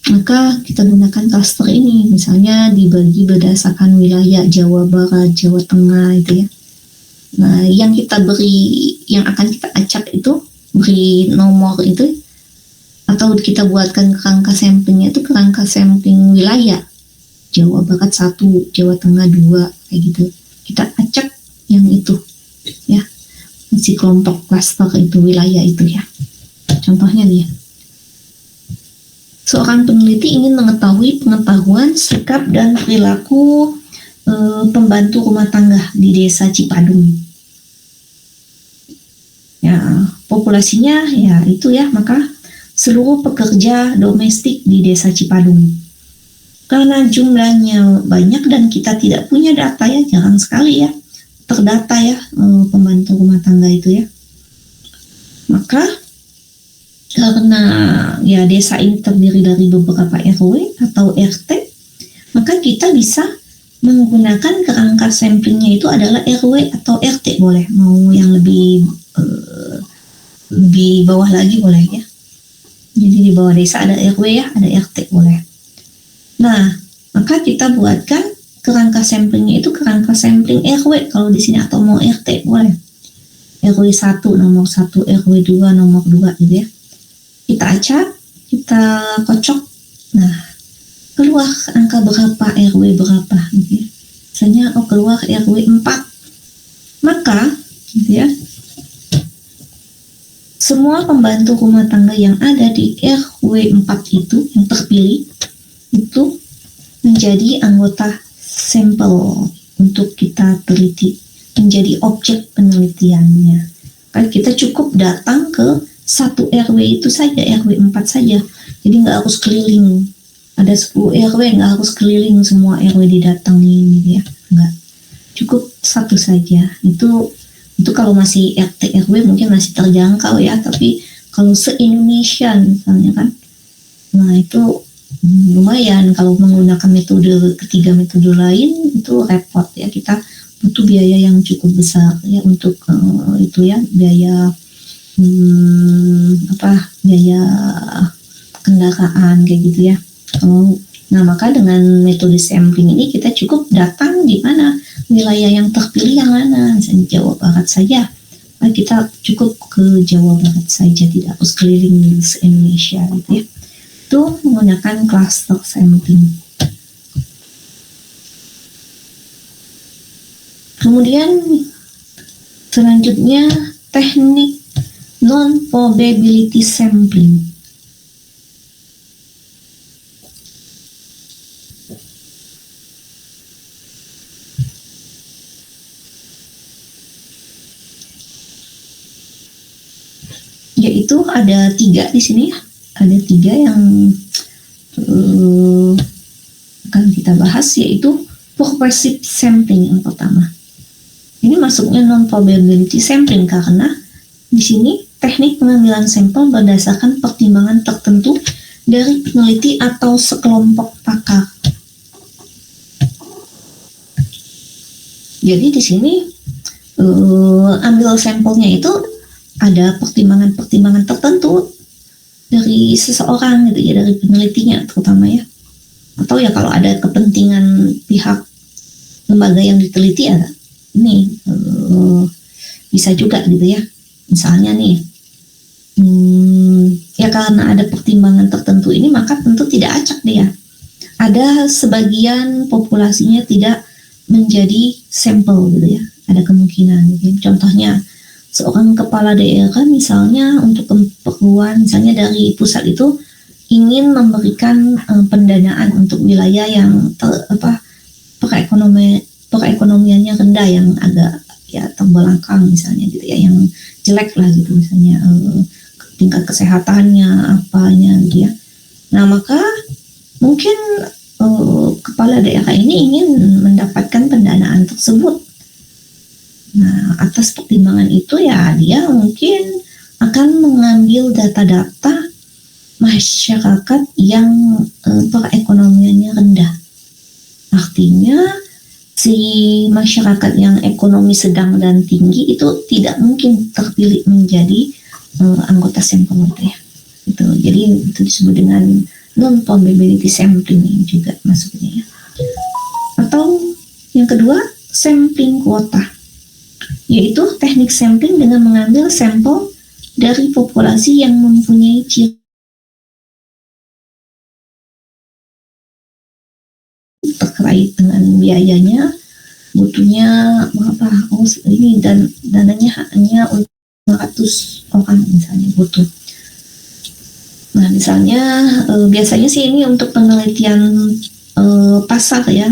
Maka kita gunakan cluster ini, misalnya dibagi berdasarkan wilayah Jawa Barat, Jawa Tengah itu ya. Nah, yang kita beri, yang akan kita acak itu, beri nomor itu, atau kita buatkan kerangka samplingnya itu kerangka sampling wilayah. Jawa Barat 1, Jawa Tengah 2, kayak gitu. Kita acak yang itu, ya. Si kelompok cluster itu, wilayah itu ya. Contohnya nih ya. Seorang peneliti ingin mengetahui pengetahuan, sikap, dan perilaku pembantu rumah tangga di desa Cipadung. Ya, populasinya ya itu ya, maka seluruh pekerja domestik di desa Cipadung. Karena jumlahnya banyak dan kita tidak punya data ya, jarang sekali ya terdata ya pembantu rumah tangga itu ya. Maka karena ya desa ini terdiri dari beberapa RW atau RT, maka kita bisa menggunakan kerangka samplingnya itu adalah RW atau RT boleh, mau yang lebih bawah lagi boleh ya. Jadi di bawah desa ada RW ya, ada RT boleh. Nah, maka kita buatkan kerangka samplingnya itu kerangka sampling RW kalau di sini, atau mau RT boleh. RW 1 nomor 1, RW 2 nomor 2 gitu ya. Kita acak, kita kocok, nah keluar angka berapa, RW berapa gitu ya. Misalnya keluar RW 4, maka gitu ya, semua pembantu rumah tangga yang ada di RW 4 itu, yang terpilih, itu menjadi anggota sampel untuk kita teliti, menjadi objek penelitiannya. Kan kita cukup datang ke satu RW itu saja, RW 4 saja. Jadi nggak harus keliling. Ada 10 RW, nggak harus keliling semua RW didatangin gitu ya. Nggak. Cukup satu saja. Itu kalau masih RT RW mungkin masih terjangkau ya, tapi kalau se-Indonesia misalnya kan, nah itu lumayan. Kalau menggunakan ketiga metode lain itu repot ya, kita butuh biaya yang cukup besar ya untuk itu ya, biaya biaya kendaraan kayak gitu ya. Nah maka dengan metode sampling ini kita cukup datang di mana wilayah yang terpilih yang mana, misalnya Jawa Barat saja. Nah, kita cukup ke Jawa Barat saja, tidak harus keliling se-Indonesia gitu ya. Itu menggunakan cluster sampling. Kemudian selanjutnya teknik non-probability sampling. Yaitu ada 3 di sini, ada 3 yang akan kita bahas, yaitu purposive sampling yang pertama. Ini masuknya non-probability sampling karena di sini teknik pengambilan sampel berdasarkan pertimbangan tertentu dari peneliti atau sekelompok pakar. Jadi di sini ambil sampelnya itu ada pertimbangan-pertimbangan tertentu dari seseorang gitu ya, dari penelitinya terutama ya, atau ya kalau ada kepentingan pihak lembaga yang diteliti ya, ini bisa juga gitu ya. Misalnya nih, ya karena ada pertimbangan tertentu ini maka tentu tidak acak dia. Ada sebagian populasinya tidak menjadi sampel gitu ya, ada kemungkinan gitu. Contohnya seorang kepala daerah misalnya untuk keperluan misalnya dari pusat itu ingin memberikan pendanaan untuk wilayah yang perekonomiannya rendah, yang agak ya terbelakang misalnya gitu ya, yang jelek lah gitu misalnya tingkat kesehatannya apanya gitu ya. Nah maka mungkin kepala daerah ini ingin mendapatkan pendanaan tersebut. Nah, atas pertimbangan itu ya dia mungkin akan mengambil data-data masyarakat yang perekonomiannya rendah. Artinya si masyarakat yang ekonomi sedang dan tinggi itu tidak mungkin terpilih menjadi anggota sampel gitu ya. Itu jadi itu disebut dengan non-probability sampling juga masuknya ya. Atau yang kedua, sampling kuota, yaitu teknik sampling dengan mengambil sampel dari populasi yang mempunyai ciri terkait dengan biayanya, butuhnya berapa, ini dan dananya hanya untuk 500 orang misalnya butuh. Nah misalnya biasanya sih ini untuk penelitian pasar ya,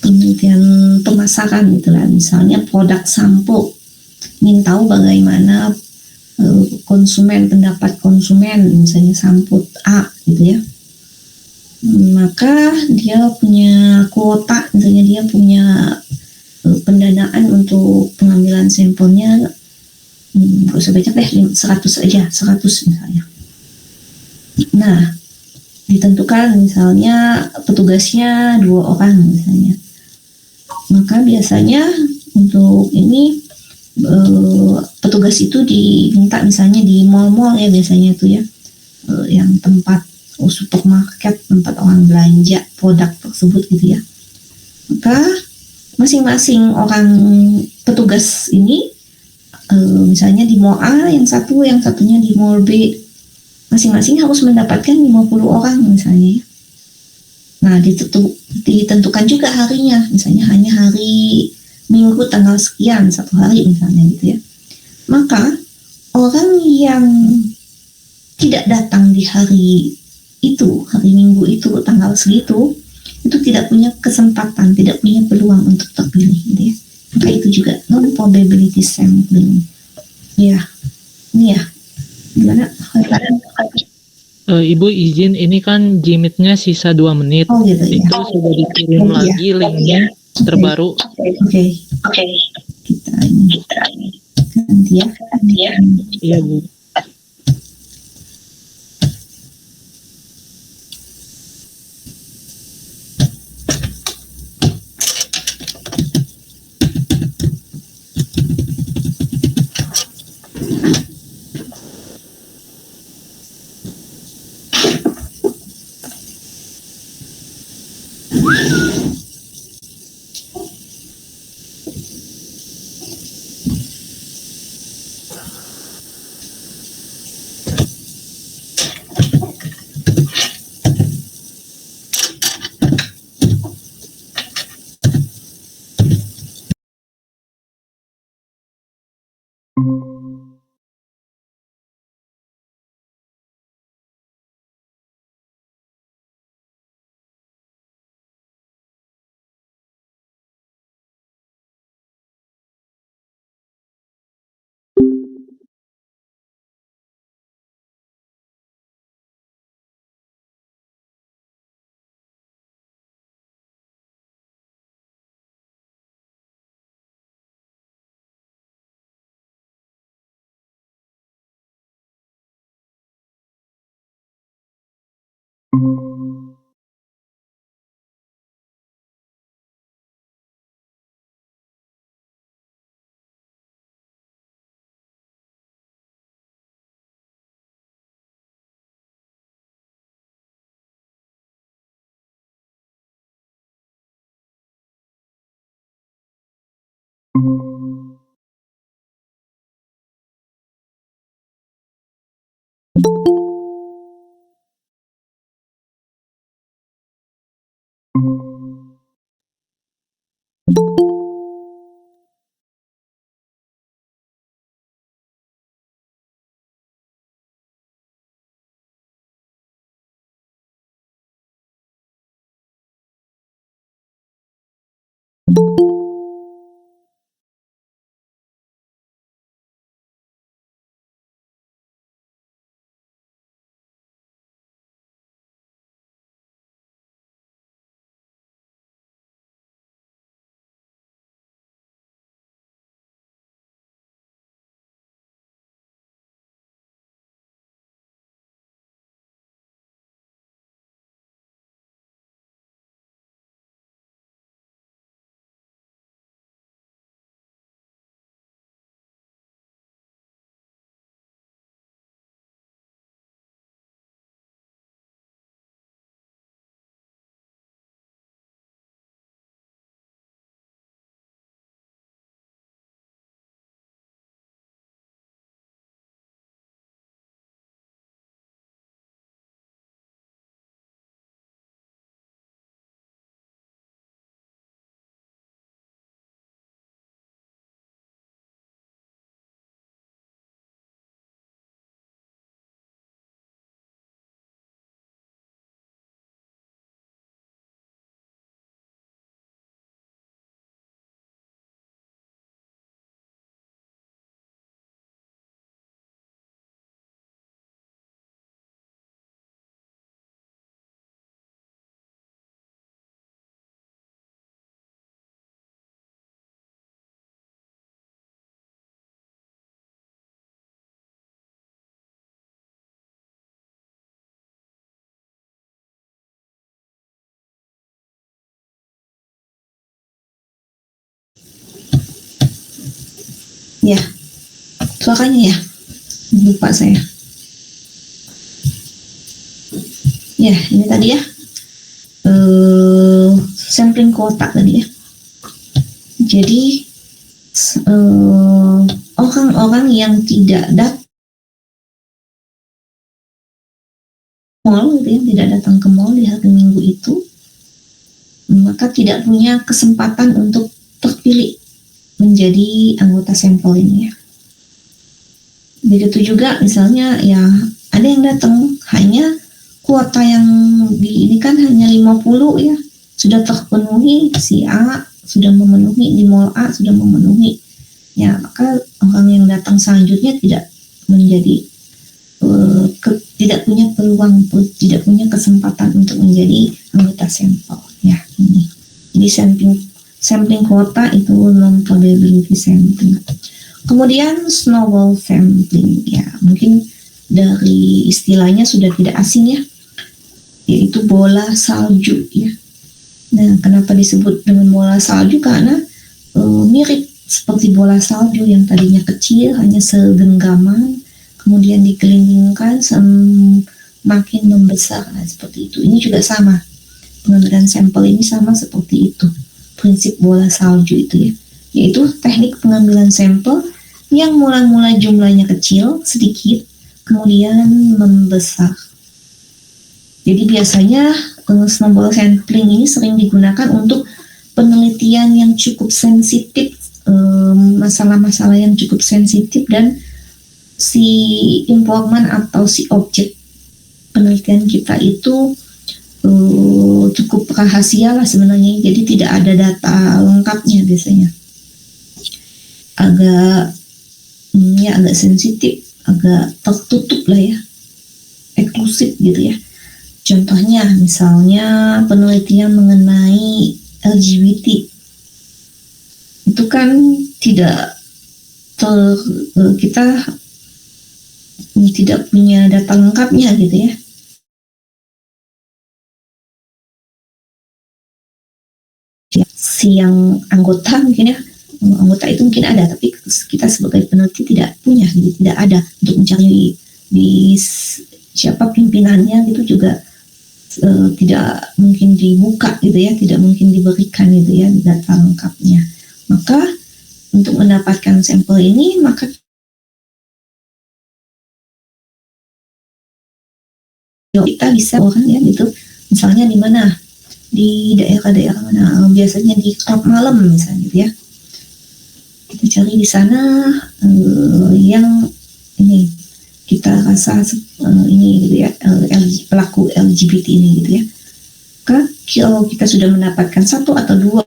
penelitian pemasaran gitu lah, misalnya produk sampo, ingin tahu bagaimana pendapat konsumen misalnya sampo A gitu ya, maka dia punya kuota, misalnya dia punya pendanaan untuk pengambilan sampelnya gak usah banyak deh, 100 aja, 100 misalnya. Nah ditentukan misalnya petugasnya 2 orang misalnya, maka biasanya untuk ini petugas itu diminta misalnya di mall-mall ya, biasanya itu ya, yang tempat supermarket, tempat orang belanja produk tersebut gitu ya. Maka masing-masing orang petugas ini misalnya di mall A yang satunya di mall B, masing-masing harus mendapatkan 50 orang misalnya ya. Nah ditentukan juga harinya, misalnya hanya hari Minggu tanggal sekian, 1 hari misalnya gitu ya. Maka orang yang tidak datang di hari Minggu itu, tanggal segitu, itu tidak punya kesempatan, tidak punya peluang untuk terpilih, gitu ya. Maka itu juga non probability sampling. Ya, ini ya. Gimana? Ibu izin, ini kan Jimitnya sisa 2 menit. Oh gitu ya. Itu sudah dikirim lagi linknya terbaru. Oke. Kita ini ganti ya. Iya Bu. Ya, suaranya ya. Lupa saya. Ya, ini tadi ya. Sampling kotak tadi ya. Jadi orang-orang yang tidak datang mall, gitu ya, tidak datang ke mall di hari Minggu itu, maka tidak punya kesempatan untuk terpilih menjadi anggota sampel ini ya. Begitu juga misalnya ya ada yang datang hanya kuota yang di ini kan hanya 50 ya, sudah terpenuhi, si A sudah memenuhi, di mall A sudah memenuhi. Ya, maka orang yang datang selanjutnya tidak menjadi tidak punya peluang, tidak punya kesempatan untuk menjadi anggota sampel ya ini. Jadi sampling kuota itu non probability sampling. Kemudian snowball sampling ya, mungkin dari istilahnya sudah tidak asing ya, yaitu bola salju ya. Nah, kenapa disebut dengan bola salju? Karena mirip seperti bola salju yang tadinya kecil hanya segenggaman, kemudian dikelilingkan semakin membesar. Nah, seperti itu. Ini juga sama. Pengambilan sampel ini sama seperti itu. Prinsip bola salju itu ya. Yaitu teknik pengambilan sampel yang mula-mula jumlahnya kecil, sedikit, kemudian membesar. Jadi biasanya snowball sampling ini sering digunakan untuk penelitian yang cukup sensitif, masalah-masalah yang cukup sensitif, dan si informan atau si objek penelitian kita itu cukup rahasia lah sebenarnya, jadi tidak ada data lengkapnya biasanya, agak sensitif, agak tertutup lah ya, eksklusif gitu ya. Contohnya misalnya penelitian mengenai LGBT itu kan kita tidak punya data lengkapnya gitu ya. Si yang anggota mungkin ya, anggota itu mungkin ada, tapi kita sebagai peneliti tidak punya, jadi tidak ada untuk mencari di siapa pimpinannya gitu juga. Tidak mungkin dibuka gitu ya, tidak mungkin diberikan gitu ya data lengkapnya. Maka untuk mendapatkan sampel ini, maka kita bisa orang ya gitu, misalnya di mana, di daerah-daerah mana, biasanya di klub malam misalnya gitu ya, kita cari di sana yang ini kita rasa ini gitu ya, pelaku LGBT ini gitu ya. Kalau kita sudah mendapatkan satu atau dua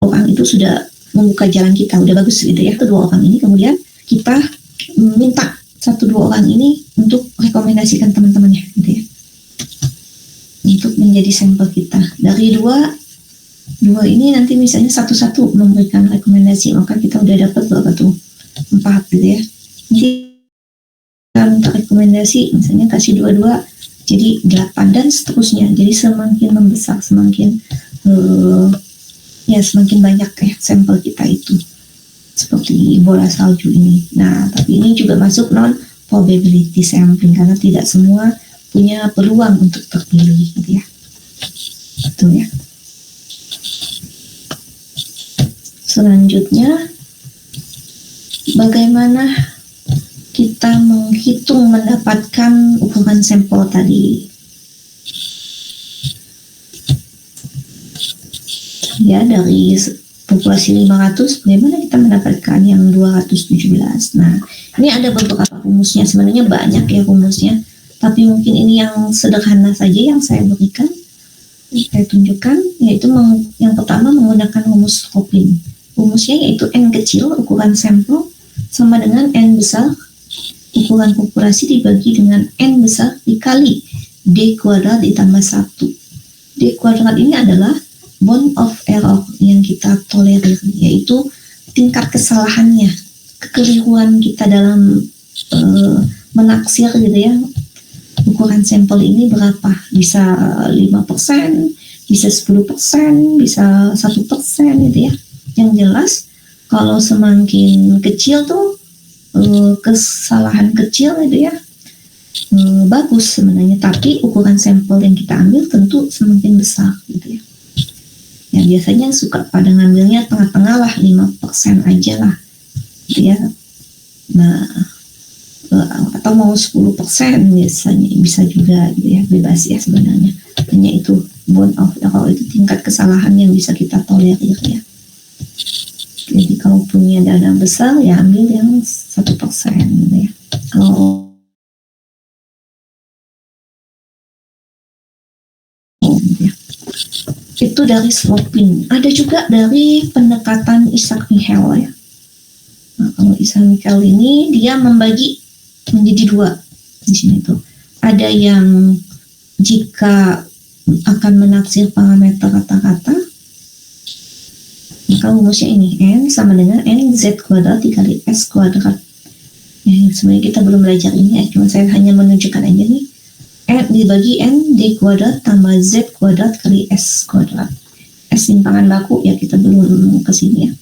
orang itu sudah membuka jalan kita, udah bagus gitu ya, kedua orang ini, kemudian kita minta satu dua orang ini untuk rekomendasikan teman-temannya gitu ya, untuk menjadi sampel kita. Dari dua ini nanti misalnya satu-satu memberikan rekomendasi, maka kita udah dapat berapa tuh, 4 gitu ya. Jadi kita minta rekomendasi, misalnya kasih 2 jadi 8 dan seterusnya. Jadi semakin membesar, semakin banyak ya sampel kita itu, seperti bola salju ini. Nah, tapi ini juga masuk non probability sampling karena tidak semua punya peluang untuk terpilih gitu ya. Itu ya. Selanjutnya, bagaimana kita menghitung mendapatkan ukuran sampel tadi? Ya, dari populasi 500, bagaimana kita mendapatkan yang 217? Nah, ini ada beberapa rumusnya, sebenarnya banyak ya rumusnya, tapi mungkin ini yang sederhana saja yang saya berikan, saya tunjukkan, yaitu yang pertama menggunakan rumus Skopin. Rumusnya yaitu N kecil, ukuran sampel, sama dengan N besar, ukuran populasi dibagi dengan N besar dikali D kuadrat ditambah 1. D kuadrat ini adalah bond of error yang kita tolerir, yaitu tingkat kesalahannya, kekeliruan kita dalam menaksir gitu ya, ukuran sampel ini berapa, bisa 5%, bisa 10%, bisa 1% gitu ya. Yang jelas kalau semakin kecil tuh kesalahan kecil itu ya bagus sebenarnya, tapi ukuran sampel yang kita ambil tentu semakin besar gitu ya. Ya biasanya suka pada ngambilnya tengah-tengah lah, 5% aja lah gitu ya. Nah, atau mau 10% biasanya bisa juga gitu ya, bebas ya sebenarnya. Hanya itu bond of error, itu tingkat kesalahan yang bisa kita tolerir ya. Jadi kalau punya dana besar ya ambil yang 1% gitu ya. Kalau ya. Itu dari Slopin. Ada juga dari pendekatan Isaac Michel ya. Nah, kalau Isaac Michel ini dia membagi menjadi dua di sini tuh. Ada yang jika akan menaksir parameter kata-kata, maka rumusnya ini n sama dengan n z kuadrat dikali s kuadrat. Ya, sebenarnya kita belum belajar ini ya, cuma saya hanya menunjukkan aja nih. N dibagi n d kuadrat tambah z kuadrat kali s kuadrat. S simpangan baku ya kita belum kesini ya.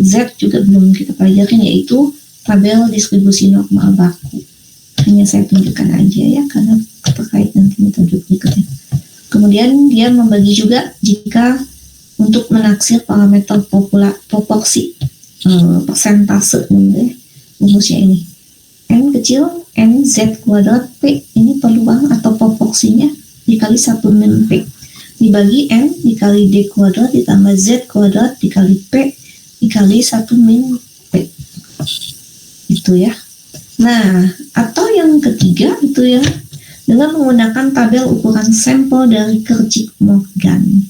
Z juga belum kita pelajarin, yaitu tabel distribusi normal baku. Hanya saya tunjukkan aja ya karena terkait nanti metode berikutnya. Kemudian dia membagi juga jika untuk menaksir parameter proporsi persentase gitu ya. Rumusnya ini n kecil n z kuadrat p, ini peluang atau proporsinya dikali 1 min p, dibagi n dikali d kuadrat ditambah z kuadrat dikali p dikali 1 min p. Itu ya. Nah, atau yang ketiga itu ya, dengan menggunakan tabel ukuran sampel dari Kirchhoff-Morgan.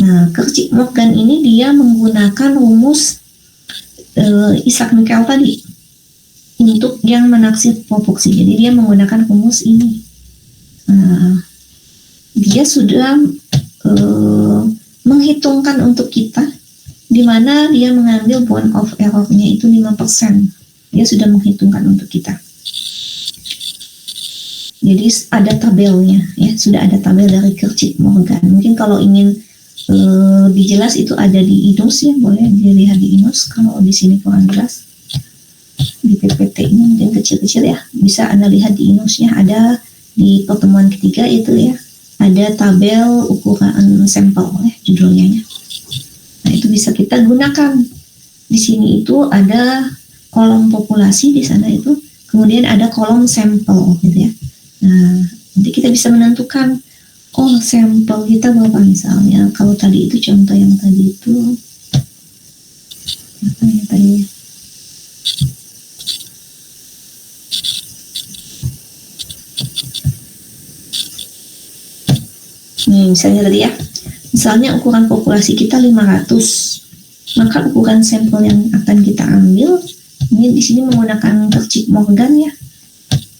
Nah, Kirchhoff-Morgan ini dia menggunakan rumus Isaac Michel tadi untuk yang menaksir proporsi. Jadi dia menggunakan rumus ini. Nah, dia sudah menghitungkan untuk kita, di mana dia mengambil bond of error-nya itu 5%. Dia sudah menghitungkan untuk kita. Jadi ada tabelnya, ya sudah ada tabel dari Kirchhoff-Morgan. Mungkin kalau ingin dijelas itu ada di INUS ya, boleh dilihat di INUS. Kalau di sini kurang jelas, di PPT ini mungkin kecil-kecil ya, bisa Anda lihat di INUS-nya, ada di pertemuan ketiga itu ya, ada tabel ukuran sampel ya judulnya. Nah itu bisa kita gunakan. Di sini itu ada kolom populasi di sana itu, kemudian ada kolom sampel gitu ya. Nah, nanti kita bisa menentukan, oh sampel kita berapa misalnya. Kalau tadi itu contoh yang tadi itu, apa ya tadi? Nih misalnya tadi ya, misalnya ukuran populasi kita 500, maka ukuran sampel yang akan kita ambil, ini di sini menggunakan Kirchhoff-Morgan ya.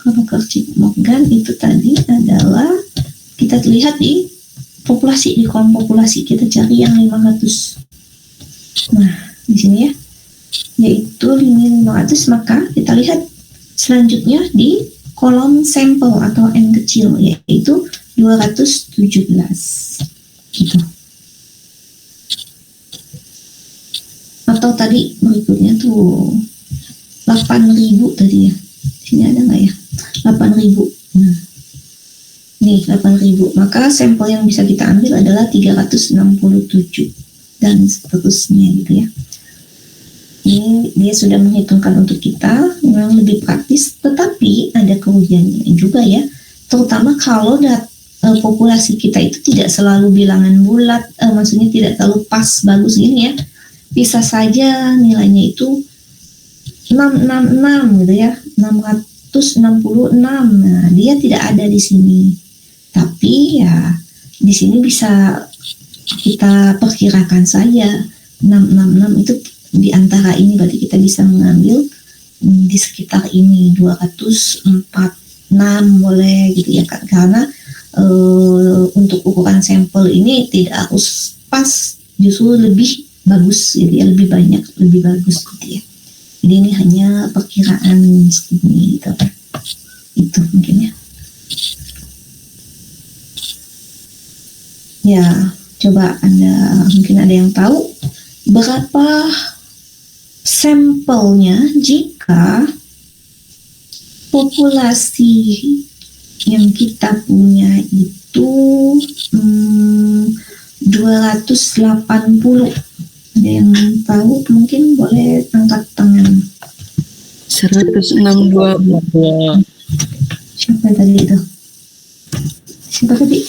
Kalau Kirchhoff-Morgan itu tadi adalah kita lihat di populasi, di kolom populasi kita cari yang 500. Nah, di sini ya, yaitu 500, maka kita lihat selanjutnya di kolom sampel atau n kecil, yaitu 217. Gitu. Atau tadi berikutnya tuh 8.000 tadi ya. Sini ada nggak ya? 8.000. Nah, nih 8.000. Maka sampel yang bisa kita ambil adalah 367 dan seterusnya gitu ya. Ini dia sudah menghitungkan untuk kita, memang lebih praktis, tetapi ada kerugiannya juga ya. Terutama kalau populasi kita itu tidak selalu bilangan bulat, maksudnya tidak selalu pas bagus gini ya. Bisa saja nilainya itu 666 gitu ya, 666. Nah, dia tidak ada di sini. Tapi ya di sini bisa kita perkirakan saja 666 itu di antara ini, berarti kita bisa mengambil di sekitar ini 246 boleh gitu ya, karena untuk ukuran sampel ini tidak harus pas, justru lebih bagus gitu ya, lebih banyak, lebih bagus gitu ya. Jadi ini hanya perkiraan segini gitu kan. Itu mungkin ya. Ya, coba Anda mungkin ada yang tahu berapa sampelnya jika populasi yang kita punya itu 280. Ada yang tahu? Mungkin boleh angkat tangan. 162. Siapa tadi itu? Siapa tadi?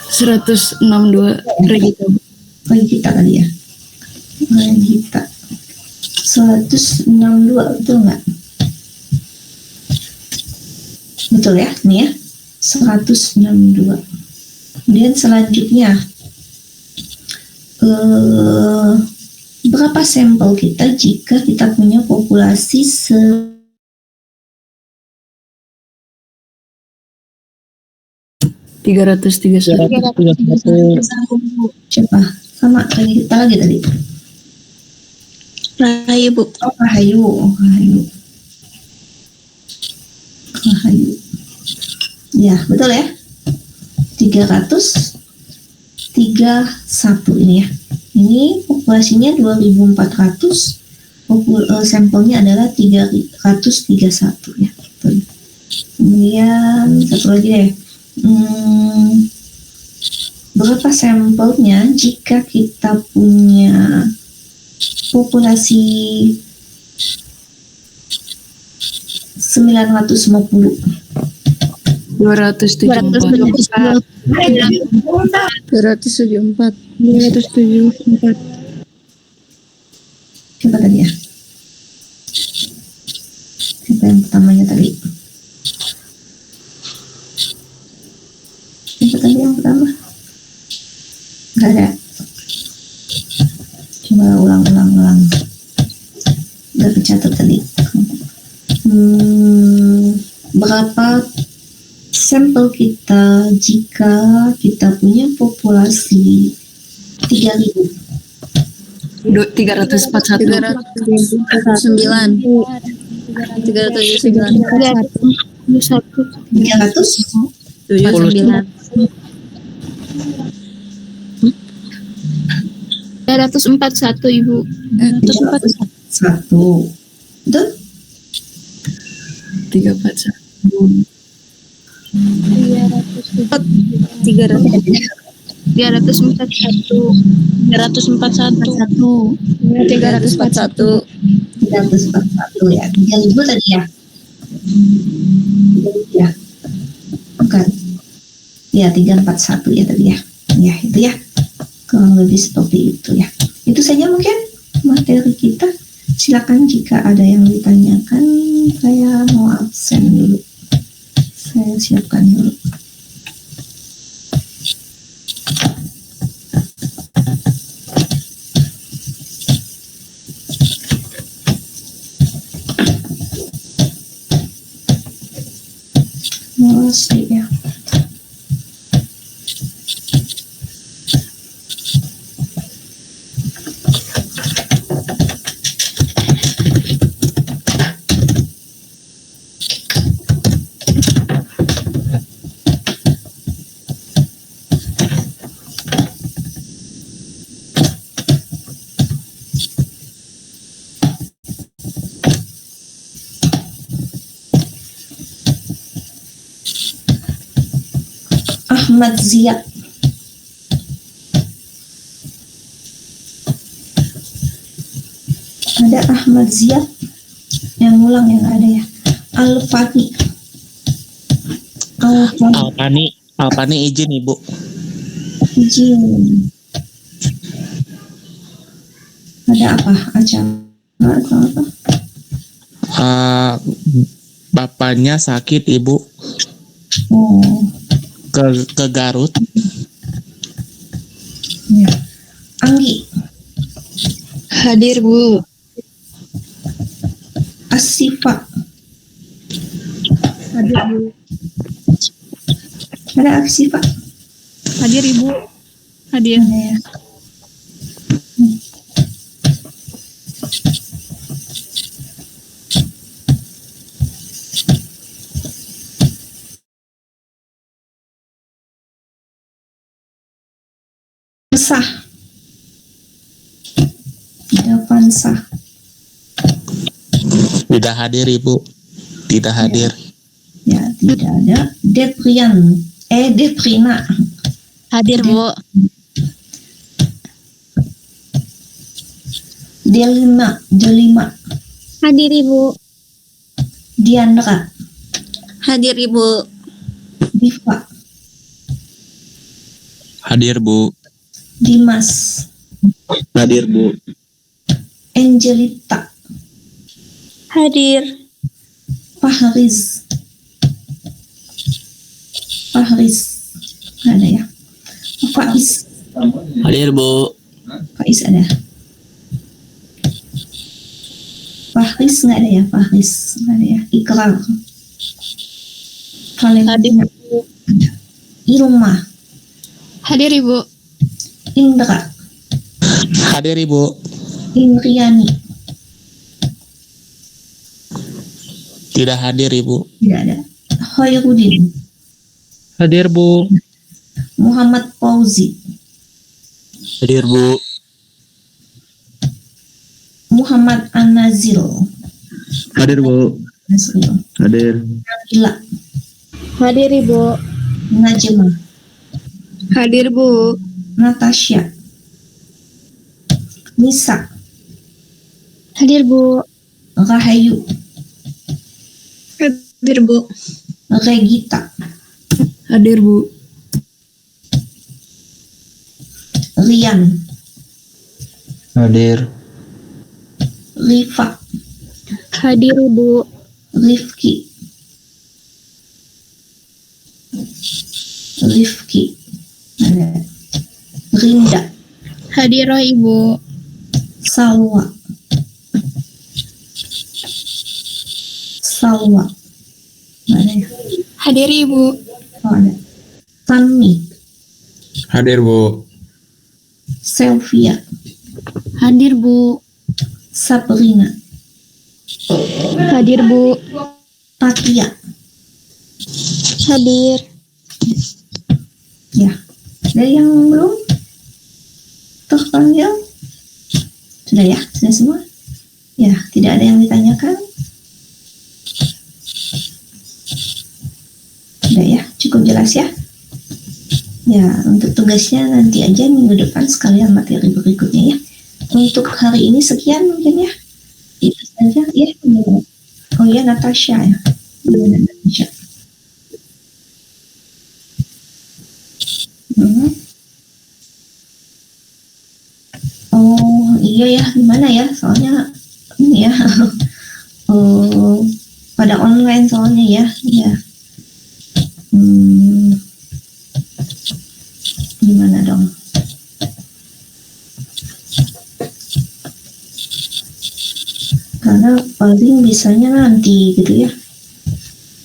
162 Regita. Regita kali ya. Regita. 162, betul nggak? Betul ya, nih ya, 162. Kemudian selanjutnya, berapa sampel kita jika kita punya populasi 331. Coba sama kayak kita lagi tadi. Rahayu, Bu. Oh, Rahayu. Ya, betul ya. 331 ini ya. Ini populasinya 2400. Sampelnya adalah 331 ya. Betul. Kemudian satu lagi deh. Berapa sampelnya jika kita punya populasi 950? 274. 274. Siapa tadi ya? Siapa yang pertamanya tadi? Siapa tadi yang pertama? Gak ada. Coba ulang. Udah kecatat tadi. Berapa sampel kita jika kita punya populasi 3000? 341. 341, Ibu. 1. Betul? 341. 341. 341 ya. 3000 tadi ya. Ya. Bukan. Ya, 341 ya tadi ya. Ya, itu ya. Kurang lebih seperti itu ya. Itu saja mungkin materi kita. Silakan jika ada yang ditanyakan. Saya mau absen dulu. Saya siapkan dulu. Sleep ya. Ahmad Zia. Ada Ahmad Zia yang ngulang yang ada ya. Alfani. Alpani izin Ibu. Izin. Ada apa? Acara atau apa? Bapaknya sakit Ibu, Oh, ke Garut. ya. Anggi. Hadir, Bu. Asifa. Hadir, Bu. Ada Asifa. Hadir, Ibu. Hadir. Ada ya. Sah. Davansa. Tidak hadir Ibu. Tidak hadir. Ya, tidak ada. Deprina. Hadir, Bu. Delima. Hadir, Ibu. Diandra. Hadir Ibu. Diva. Hadir Bu. Dimas. Hadir Bu. Angelita. Hadir. Fahriz. Nggak ada ya. Faiz. Hadir Bu. Faiz ada. Fahriz nggak ada ya. Fahriz nggak ada ya. Ikrar. Valentina. Ilma. Hadir Ibu. Indra. Hadir Ibu. Indriani. Tidak hadir Ibu. Tidak ada. Khairuddin. Hadir Bu. Muhammad Fauzi. Hadir Bu. Muhammad An-Nazil. Hadir Bu. Nazil. Hadir. Nabila. Hadir Ibu. Najma. Hadir Bu. Natasha. Nisa. Hadir Bu. Rahayu. Hadir Bu. Regita. Hadir Bu. Rian. Hadir. Rifa. Hadir Ibu. Rifki. Ada. Rinda. Hadir Ibu. Salwa. Ada ya? Hadir Ibu. Oh, ada. Tami. Hadir Bu. Selvia. Hadir Bu. Sabrina. Hadir Bu. Tatia. Hadir. Ya. Ada yang belum terpanggil? Sudah ya? Sudah semua? Ya, tidak ada yang ditanyakan? Sudah ya? Cukup jelas ya? Ya, untuk tugasnya nanti aja minggu depan sekalian materi berikutnya ya. Untuk hari ini sekian mungkin ya. Itu saja ya. Oh ya, Natasha ya. Natasha. Oh iya ya, gimana ya? Soalnya ini ya, pada online soalnya ya, ya. Gimana dong? Karena paling bisanya nanti gitu ya.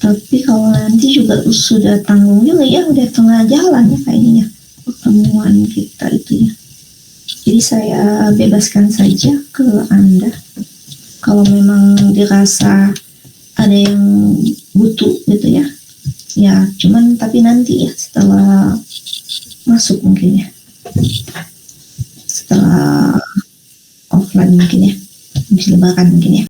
Tapi kalau nanti juga sudah tanggung juga ya, udah tengah jalan ya kayaknya pertemuan kita itu ya. Jadi saya bebaskan saja ke Anda. Kalau memang dirasa ada yang butuh gitu ya. Ya, cuman tapi nanti ya setelah masuk mungkin ya. Setelah offline mungkin ya. Habis lebaran mungkin ya.